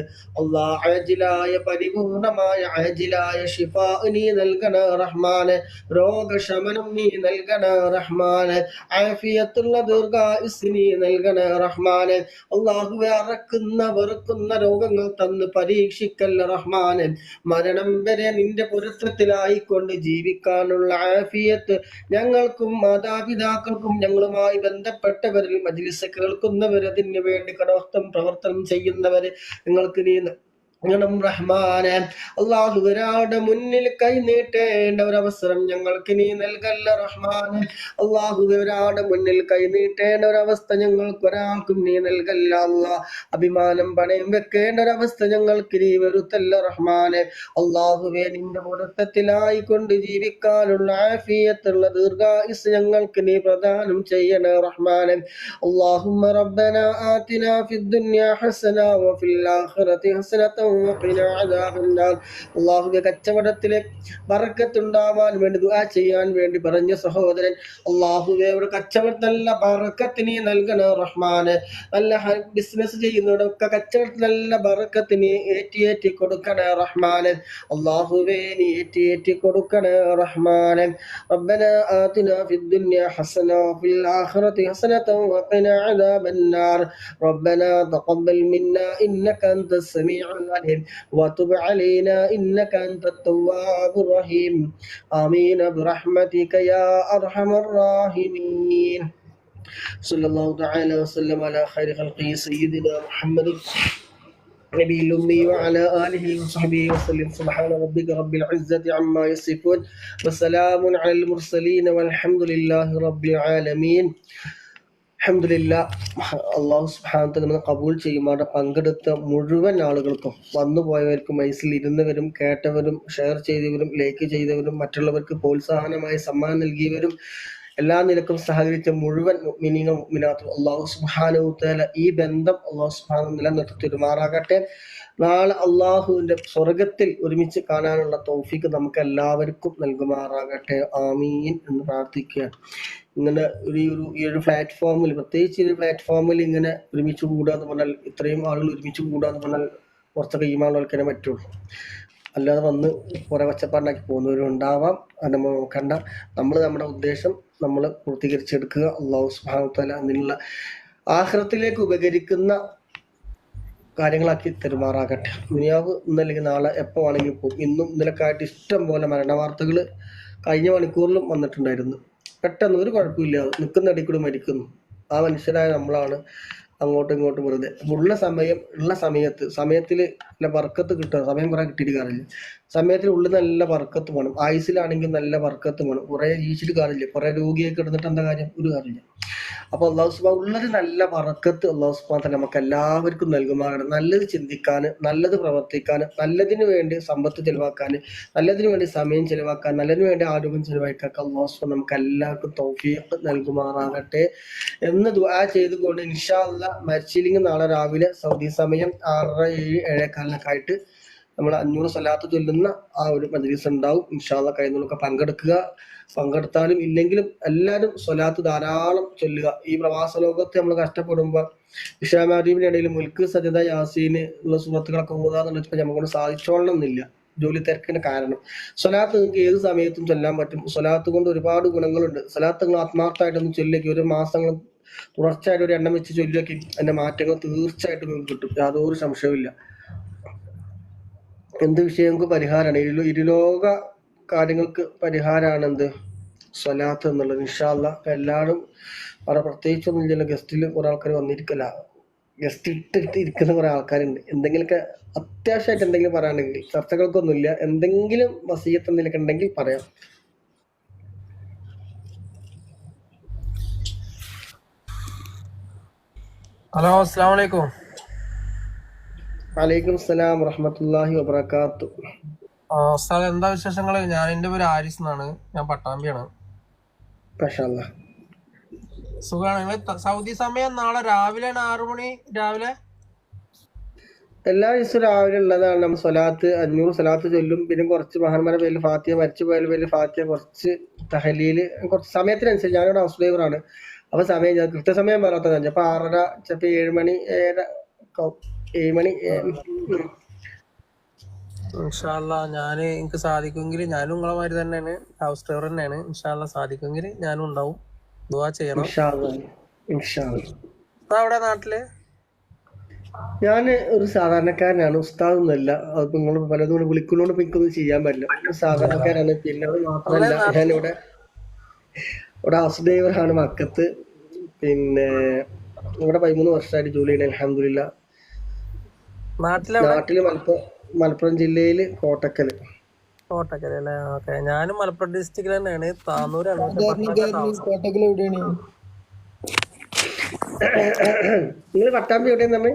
ആജിലായ പരിപൂർണമായ ആജിലായ ശിഫാ നീ നൽകണ റഹ്മാനെ. രോഗശമനം നീ നൽകണ റഹ്മാനെ. ആഫിയത്തുള്ള ദീർഘായുസ്സ് നീ നൽകണ റഹ്മാനെ. അള്ളാഹുവെ, അറക്കുന്ന വെറുക്കുന്ന രോഗങ്ങൾ തന്ന് പരീക്ഷിക്കല്ല റഹ്മാനെ. മരണം വരെ നിന്റെ പൊരുത്തത്തിലായിക്കൊണ്ട് ജീവിക്കാനുള്ള ആഫിയത്ത് ഞങ്ങൾക്കും മാതാപിതാക്കൾക്കും ഞങ്ങളുമായി ബന്ധപ്പെട്ടവരിൽ മജ്‌ലിസ് കേൾക്കുന്നവരതിന് വേണ്ടി കടോക്തം പ്രവർത്തനം ചെയ്യുന്നവര് നിങ്ങൾക്ക് നീ റഹ്മാനെ. അള്ളാഹു, ഒരാളുടെ മുന്നിൽ കൈ നീട്ടേണ്ട ഒരവസരം ഞങ്ങൾക്ക് നീ നൽകല്ല റഹ്മാനെ. അള്ളാഹു, ഒരാളുടെ മുന്നിൽ കൈ നീട്ടേണ്ട ഒരവസ്ഥ ഞങ്ങൾക്ക് ഒരാൾക്കും നീ നൽകല്ല അള്ളാഹ്. അഭിമാനം പണയം വെക്കേണ്ട ഒരവസ്ഥ ഞങ്ങൾക്ക് നീ വരുത്തല്ല റഹ്മാനെ. അള്ളാഹുവെ, നിന്റെ പൊരുത്തത്തിലായി കൊണ്ട് ജീവിക്കാനുള്ള ആഫിയത്തുള്ള ദീർഘായുസ് ഞങ്ങൾക്ക് നീ പ്രദാനം ചെയ്യണേ റഹ്മാനെ. അല്ലാഹുമ്മ റബ്ബന ആതിനാ ഫിദ് ദുനിയാ ഹസന വഫിൽ ആഖിറതി ഹസനത വഖിനാ അദാബന്നാർ. അല്ലാഹുവേ, കച്ചവടത്തിലെ ബർക്കത്തുണ്ടാവാൻ വേണ്ടി ദുആ ചെയ്യാൻ വേണ്ടി പറഞ്ഞ സഹോദരൻ, അല്ലാഹുവേ, ഒരു കച്ചവടത്തിൽ നല്ല ബർക്കത്ത് നീ നൽകണേ റഹ്മാനെ. നല്ല ബിസിനസ് ചെയ്യുന്നവരൊക്കെ കച്ചവടത്തിൽ നല്ല ബർക്കത്ത് നീ ഏറ്റി കൊടുക്കണേ റഹ്മാനെ. അല്ലാഹുവേ, നീ ഏറ്റി കൊടുക്കണേ റഹ്മാനെ. റബ്ബന ആതിനാ ഫിദ് ദുനിയാ ഹസന വഫിൽ ആഖിറതി ഹസനത വഖിനാ അദാബന്നാർ. റബ്ബന തഖബ്ബൽ മിന്നാ ഇന്നക അൻതസ് സമീഉൽ അലീം വതുബ് അലൈനാ ഇന്നക അൻതത് തവ്വാബുർ റഹീം. ആമീൻ ബിറഹ്മതിക യാ അർഹമർ റഹീമീൻ. സല്ലല്ലാഹു തആല വസല്ലം അലാ ഖൈരി ഖൽഖി സയ്യിദിനാ മുഹമ്മദ് نبي الأمي وعلى آله وصحبه وسلم. سبحان ربك رب العزة عما يصفون وسلام على المرسلين والحمد لله رب العالمين. അൽഹംദുലില്ലാ. അള്ളാഹു സുബ്ഹാനഹു വ തആല നമ്മളെ ഖബൂൽ ചെയ്യുമാറാകട്ടെ. പങ്കെടുത്ത മുഴുവൻ ആളുകൾക്കും, വന്നു പോയവർക്കും, വയസ്സിൽ ഇരുന്നവരും കേട്ടവരും ഷെയർ ചെയ്തവരും ലൈക്ക് ചെയ്തവരും മറ്റുള്ളവർക്ക് പ്രോത്സാഹനമായി സമ്മാനം നൽകിയവരും എല്ലാ നിലക്കും സഹകരിച്ച മുഴുവൻ മുഅ്മിനീങ്ങളും മുഅ്മിനാത്തും അള്ളാഹു സുബ്ഹാനഹു വ തആല ഈ ബന്ധം അള്ളാഹു സുബ്ഹാനഹു നിലനിർത്തി തരുമാറാകട്ടെ. നാളെ അള്ളാഹുവിന്റെ സ്വർഗത്തിൽ ഒരുമിച്ച് കാണാനുള്ള തൗഫീഖ് നമുക്ക് എല്ലാവർക്കും നൽകുമാറാകട്ടെ. ആമീൻ എന്ന് പ്രാർത്ഥിക്കുകയാണ്. ഇങ്ങനെ ഈ ഒരു പ്ലാറ്റ്ഫോമിൽ, പ്രത്യേകിച്ച് ഒരു പ്ലാറ്റ്ഫോമിൽ ഇങ്ങനെ ഒരുമിച്ച് കൂടുക എന്ന് പറഞ്ഞാൽ, ഇത്രയും ആളുകൾ ഒരുമിച്ച് കൂടുക എന്ന് പറഞ്ഞാൽ കുറച്ചൊക്കെ ഈമാനുകൾക്കേ പറ്റുള്ളൂ. അല്ലാതെ വന്ന് കുറെ ഒച്ചപ്പാടുണ്ടാക്കി പോകുന്നവരും ഉണ്ടാവാം. അത് നമ്മൾ നോക്കണ്ട. നമ്മുടെ ഉദ്ദേശം നമ്മൾ പൂർത്തീകരിച്ചെടുക്കുക. അള്ളാഹു സുബ്ഹാനഹു വ തആല അതിനുള്ള ആഖിറത്തിലേക്ക് ഉപകരിക്കുന്ന കാര്യങ്ങളാക്കി തെരുമാറാകട്ടെ. ദുനിയാവ് ഇന്നല്ലെങ്കിൽ നാളെ എപ്പോൾ വേണമെങ്കിൽ പോകും. ഇന്നും ഇന്നലെക്കായിട്ട് ഇഷ്ടം പോലെ മരണ വാർത്തകൾ കഴിഞ്ഞ മണിക്കൂറിലും വന്നിട്ടുണ്ടായിരുന്നു. പെട്ടെന്ന് ഒരു കുഴപ്പമില്ല, നിൽക്കുന്ന ഇടയിൽ കൂടി മരിക്കുന്നു. ആ മനുഷ്യരായ നമ്മളാണ് അങ്ങോട്ടും ഇങ്ങോട്ടും വെറുതെ. ഉള്ള സമയത്തിൽ നല്ല ബർക്കത്ത് കിട്ടുക. സമയം കുറെ കിട്ടിയിട്ട് കാര്യമില്ല. സമയത്തിൽ ഉള്ളിൽ നല്ല ബർക്കത്ത് വേണം. ആയുസിലാണെങ്കിൽ നല്ല ബർക്കത്ത് വേണം. കുറെ ജീവിച്ചിട്ട് കാര്യമില്ല. കുറെ രോഗിയൊക്കെ എടുത്തിട്ട് എന്താ കാര്യം? ഒരു കാര്യമില്ല. അപ്പൊ അള്ളാഹു സുബ്ഹാനഹു ഉള്ളത് നല്ല ബർക്കത്ത് അള്ളാഹു സുബ്ഹാനഹു തആല നമുക്ക് എല്ലാവർക്കും നൽകുമാറാകട്ടെ. നല്ലത് ചിന്തിക്കാന്, നല്ലത് പ്രവർത്തിക്കാന്, നല്ലതിനു വേണ്ടി സമ്പത്ത് ചെലവാക്കാന്, നല്ലതിനു വേണ്ടി സമയം ചെലവാക്കാൻ, നല്ലതിനു വേണ്ടി ആരോഗ്യം ചെലവാക്കാൻ അള്ളാഹു സുബ്ഹാനഹു നമുക്ക് എല്ലാവർക്കും തൗഫീഖ് നൽകുമാറാകട്ടെ എന്ന് ദുആ ചെയ്തുകൊണ്ട് ഇൻഷാ അല്ലാഹ് മരിച്ചില്ലെങ്കിൽ നാളെ രാവിലെ സൗദി സമയം 6:07 7:15 ആയിട്ട് നമ്മൾ 500 സ്വലാത്ത് ചൊല്ലുന്ന ആ ഒരു മജ്‌ലിസ് ഉണ്ടാവും. ഇൻഷാ അല്ലാഹ് കഴിയുന്നവരൊക്കെ പങ്കെടുക്കുക. പങ്കെടുത്താലും ഇല്ലെങ്കിലും എല്ലാവരും സ്വലാത്ത് ധാരാളം ചൊല്ലുക. ഈ പ്രവാസ ലോകത്ത് നമ്മൾ കഷ്ടപ്പെടുമ്പോൾ ഇഷാമാരീബിനിടയിൽ മുൽക്ക് സജദ യാസീന് ഉള്ള സൂറത്തുകളൊക്കെ ഓതാന്ന് വെച്ചാൽ നമുക്കൊണ്ട് സാധിച്ചോളണം എന്നില്ല, ജോലി തിരക്കിന്റെ കാരണം. സ്വലാത്ത് നിങ്ങൾക്ക് ഏത് സമയത്തും ചൊല്ലാൻ പറ്റും. സ്വലാത്ത് കൊണ്ട് ഒരുപാട് ഗുണങ്ങളുണ്ട്. സ്വലാത്ത് നിങ്ങൾ ആത്മാർത്ഥമായിട്ടൊന്ന് ചൊല്ലിയൊക്കെ ഒരു മാസങ്ങൾ തുടർച്ചയായിട്ട് ഒരു എണ്ണം വെച്ച് ചൊല്ലിയൊക്കെ അതിന്റെ മാറ്റങ്ങൾ തീർച്ചയായിട്ടും നിങ്ങൾക്ക് കിട്ടും. യാതൊരു സംശയവുമില്ല. എന്ത് വിഷയങ്ങൾക്ക് പരിഹാരമാണ്, ഇരുലോക കാര്യങ്ങൾക്ക് പരിഹാരമാണ് എന്ത്? സ്വലാത്ത് എന്നുള്ളത്. ഇൻഷാ അല്ലാഹ് എല്ലാവരും അവിടെ പ്രത്യേകിച്ചൊന്നും ഇല്ല. ഗസ്റ്റിൽ കുറെ ആൾക്കാർ വന്നിരിക്കല. ഗസ്റ്റ് ഇട്ടിട്ട് ഇരിക്കുന്ന കുറെ ആൾക്കാരുണ്ട്. എന്തെങ്കിലുമൊക്കെ അത്യാവശ്യമായിട്ട് എന്തെങ്കിലും പറയാണെങ്കിൽ, ചർച്ചകൾക്കൊന്നുമില്ല, എന്തെങ്കിലും വസീയത്ത് എന്തെങ്കിലുമൊക്കെ ഉണ്ടെങ്കിൽ പറയാം. ഹലോ, അസ്സലാമു അലൈക്കും. വലൈക്കും സലാം വറഹ്മത്തുള്ളാഹി വബറകാത്തു. ഉസ്താദ്, എന്താ വിശേഷങ്ങള്? എന്റെ പേര് ആരിസ് എന്നാണ്. ഞാൻ പട്ടാമ്പിയാണ്. മാഷാ അല്ലാഹ്. സുഖാണ്. സൗദി സമയം നാളെ രാവിലെ 6 മണി രാവിലെ. എല്ലാ ദിവസവും രാവിലെ ഉള്ളതാണ്. നമ്മൾ സ്വലാത്ത് 500 സ്വലാത്ത് ചൊല്ലും. പിന്നെ കുറച്ച് മഹാന്മാരുടെ പേരിൽ ഫാത്തിഹ, മരിച്ചു പോയാലും പേരിൽ ഫാത്തിഹ, കുറച്ച് തഹലീല്, കുറച്ച് സമയത്തിനനുസരിച്ച്. ഞാനിവിടെ ഹൗസ് ഡ്രൈവറാണ്. അപ്പൊ സമയം ഞാൻ കൃത്യസമയം പറയാത്തതാണ്. ചിലപ്പോൾ 6:30, ചിലപ്പോൾ 7 മണി, 7 മണി. ഇൻഷാ അല്ലാ, എനിക്ക് സാധിക്കുമെങ്കിൽ ഞാനും നിങ്ങളെ മാതിരി തന്നെയാണ്, ഹൗസ് ഡ്രൈവർ തന്നെയാണ്. ഇൻഷാ അല്ലാ സാധിക്കുമെങ്കിൽ ഞാനും ഉണ്ടാവും. ദുആ ചെയ്യണം. ഇൻഷാ അല്ലാഹ്. ഇൻഷാ അല്ലാഹ്. അവിടെ നാട്ടില് ഞാൻ ഒരു സാധാരണക്കാരനാണ്, ഉസ്താദൊന്നുമല്ല. അതിപ്പോ നിങ്ങൾ പലതും വിളിക്കുന്നോണ്ട് ഇപ്പൊ എനിക്കൊന്നും ചെയ്യാൻ പറ്റില്ല. ഒരു സാധാരണക്കാരാണ്. പിന്നെ അത് മാത്രമല്ല, ഞാനിവിടെ ഹൗസ് ഡ്രൈവറാണ് മക്കത്ത്. പിന്നെ ഇവിടെ 13 വർഷമായിട്ട് ജോലി ചെയ്യണേ, അൽഹംദുലില്ലാ. നാട്ടില് മലപ്പുറം ജില്ലയില് കോട്ടക്കല്. കോട്ടക്കല് അല്ലേ? ഓക്കെ. ഞാനും മലപ്പുറം ഡിസ്ട്രിക്റ്റിൽ തന്നെയാണ്, താന്നൂരാണ്. കോട്ടക്കൽ എവിടെയാണ്? നിങ്ങൾ പട്ടാമ്പി എവിടെയാണ്?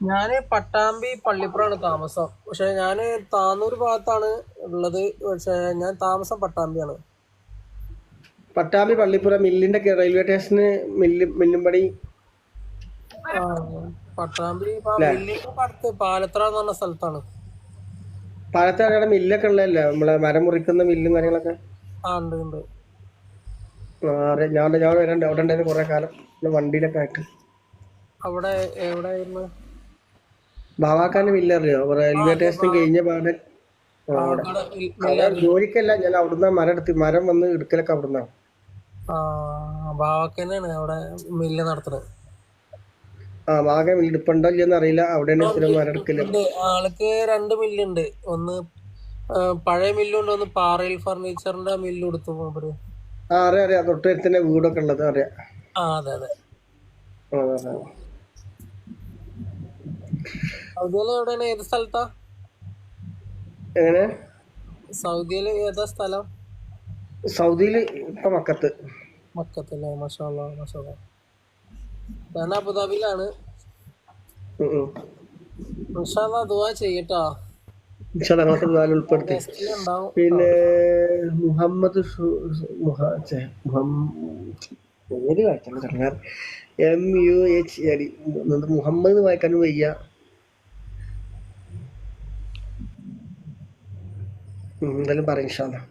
ഞാന് പട്ടാമ്പി പള്ളിപ്പുറാണ് താമസം. പക്ഷെ ഞാന് താന്നൂർ ഭാഗത്താണ് ഉള്ളത്. പക്ഷെ ഞാൻ താമസം പട്ടാമ്പിയാണ്. പട്ടാമ്പി പള്ളിപ്പുറം മില്ലിന്റെ റെയിൽവേ സ്റ്റേഷന് മില്ലും പടി. പട്ടാമ്പി മില്ലിന്റെ അടുത്ത് പാലത്ര എന്ന് പറഞ്ഞ സ്ഥലത്താണ്. പാലത്താട് മില്ലൊക്കെ ഉള്ളതല്ലേ, നമ്മളെ മരം മുറിക്കുന്ന മില്ലും കാര്യങ്ങളൊക്കെ. ഉണ്ട്. ഞാൻ വരണ്ട്. അവിടെ ഉണ്ടായിരുന്നു കുറെ കാലം വണ്ടിയിലൊക്കെ ആയിട്ട്. അവിടെ എവിടെയായിരുന്നു? ബാവാക്കാന്റെ മില്ല് അറിയോ? റെയിൽവേ സ്റ്റേഷൻ കഴിഞ്ഞ പാടെ. ജോലിക്കല്ല, ഞാൻ അവിടുന്ന് മരം വന്ന് എടുക്കലൊക്കെ അവിടുന്ന. ബാവാക്കന്നെയാണ് അവിടെ മില്ല് നടത്തുന്നത്. ബാവാക്ക മില്ല് ഇടുപ്പുണ്ടോ ഇല്ലെന്ന് അറിയില്ല. അവിടെയാണ് സ്ഥിരം മരം എടുക്കല്. ആൾക്ക് 2 മില്ലുണ്ട്. ഒന്ന് പഴയ മില്ലുണ്ട്, ഒന്ന് പാറയിൽ ഫർണിച്ചറിന്റെ മില്ല് കൊടുത്തു മൂപ്പര്. അറിയാം. തൊട്ടടുത്തന്നെ വീടൊക്കെ ഉള്ളത് അറിയാം. അതെ. സൗദിയില് എവിടെയാണ്? ഏത് സ്ഥലത്താ? എങ്ങനെ? സൗദിയില് ഏതാ സ്ഥലം? സൗദിയില് ഇപ്പൊ മക്കത്ത്. മക്കത്തല്ലേ? മാഷാ അല്ലാഹ്. ഞാൻ അബുദാബിയിലാണ്. ഇൻഷാ അല്ലാഹ് ദുആ ചെയ്യട്ടോ. ഉൾപ്പെടുത്തി. പിന്നെ മുഹമ്മദ് MUH മുഹമ്മദ് വായിക്കാനും വയ്യ. എന്തായാലും പറയും ഇൻഷാ അല്ലാഹ്.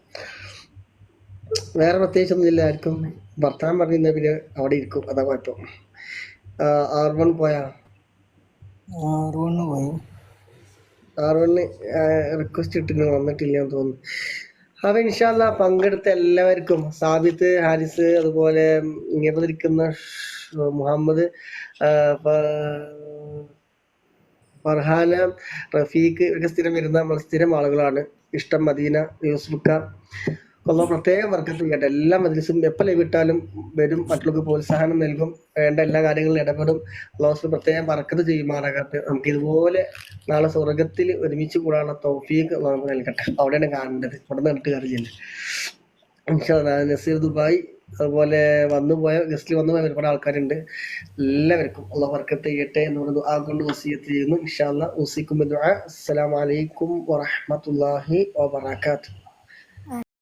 വേറെ പ്രത്യേകിച്ചൊന്നും ഇല്ല. ആർക്കും വർത്താനം പറഞ്ഞ പിന്നെ അവിടെ ഇരിക്കും, അതാ കുഴപ്പം. R1 പോയാ? R1 റിക്വസ്റ്റ് ഇട്ടിട്ട് വന്നിട്ടില്ലാന്ന് തോന്നുന്നു. അപ്പൊ ഇൻഷാ അല്ലാഹ് പങ്കെടുത്ത എല്ലാവർക്കും, സാബിത്ത്, ഹാരിസ്, അതുപോലെ ഇരിക്കുന്ന മുഹമ്മദ്, ഫർഹാന, റഫീഖ്, ഇവരൊക്കെ സ്ഥിരം വരുന്ന നമ്മൾ സ്ഥിരം ആളുകളാണ്. ഇഷ്ടം മദീന, യൂസുഫ്ക്ക, പ്രത്യേകം വർക്കത്ത് ചെയ്യട്ടെ. എല്ലാ മജ്‌ലിസും എപ്പോൾ ലൈവ് ഇട്ടാലും വരും, മറ്റുള്ളവർക്ക് പ്രോത്സാഹനം നൽകും, വേണ്ട എല്ലാ കാര്യങ്ങളിലും ഇടപെടും. അല്ലാഹു പ്രത്യേകം ബർക്കത്ത് ചെയ്യുമാറാകട്ടെ. നമുക്ക് ഇതുപോലെ നാളെ സ്വർഗത്തിൽ ഒരുമിച്ച് കൂടാനുള്ള തൗഫീഖ് നമുക്ക് നൽകട്ടെ. അവിടെയാണ് കാണേണ്ടത്, അവിടെ നിന്നിട്ട് കാര്യമില്ല. ഇൻഷാ അല്ലാഹ്. നസീർ ദുബായ്, അതുപോലെ ഗസ്റ്റിൽ വന്നുപോയ ഒരുപാട് ആൾക്കാരുണ്ട്. എല്ലാവർക്കും അല്ലാഹു ബർക്കത്ത് ചെയ്യട്ടെ എന്ന് ദുആ കൊണ്ട് വസിയത്ത് ചെയ്യുന്നു. ഇൻഷാ അല്ലാഹ്. ഉസിക്കും ബിദുആ. അസ്സലാമു അലൈക്കും വറഹ്മത്തുള്ളാഹി വബറകാതുഹു.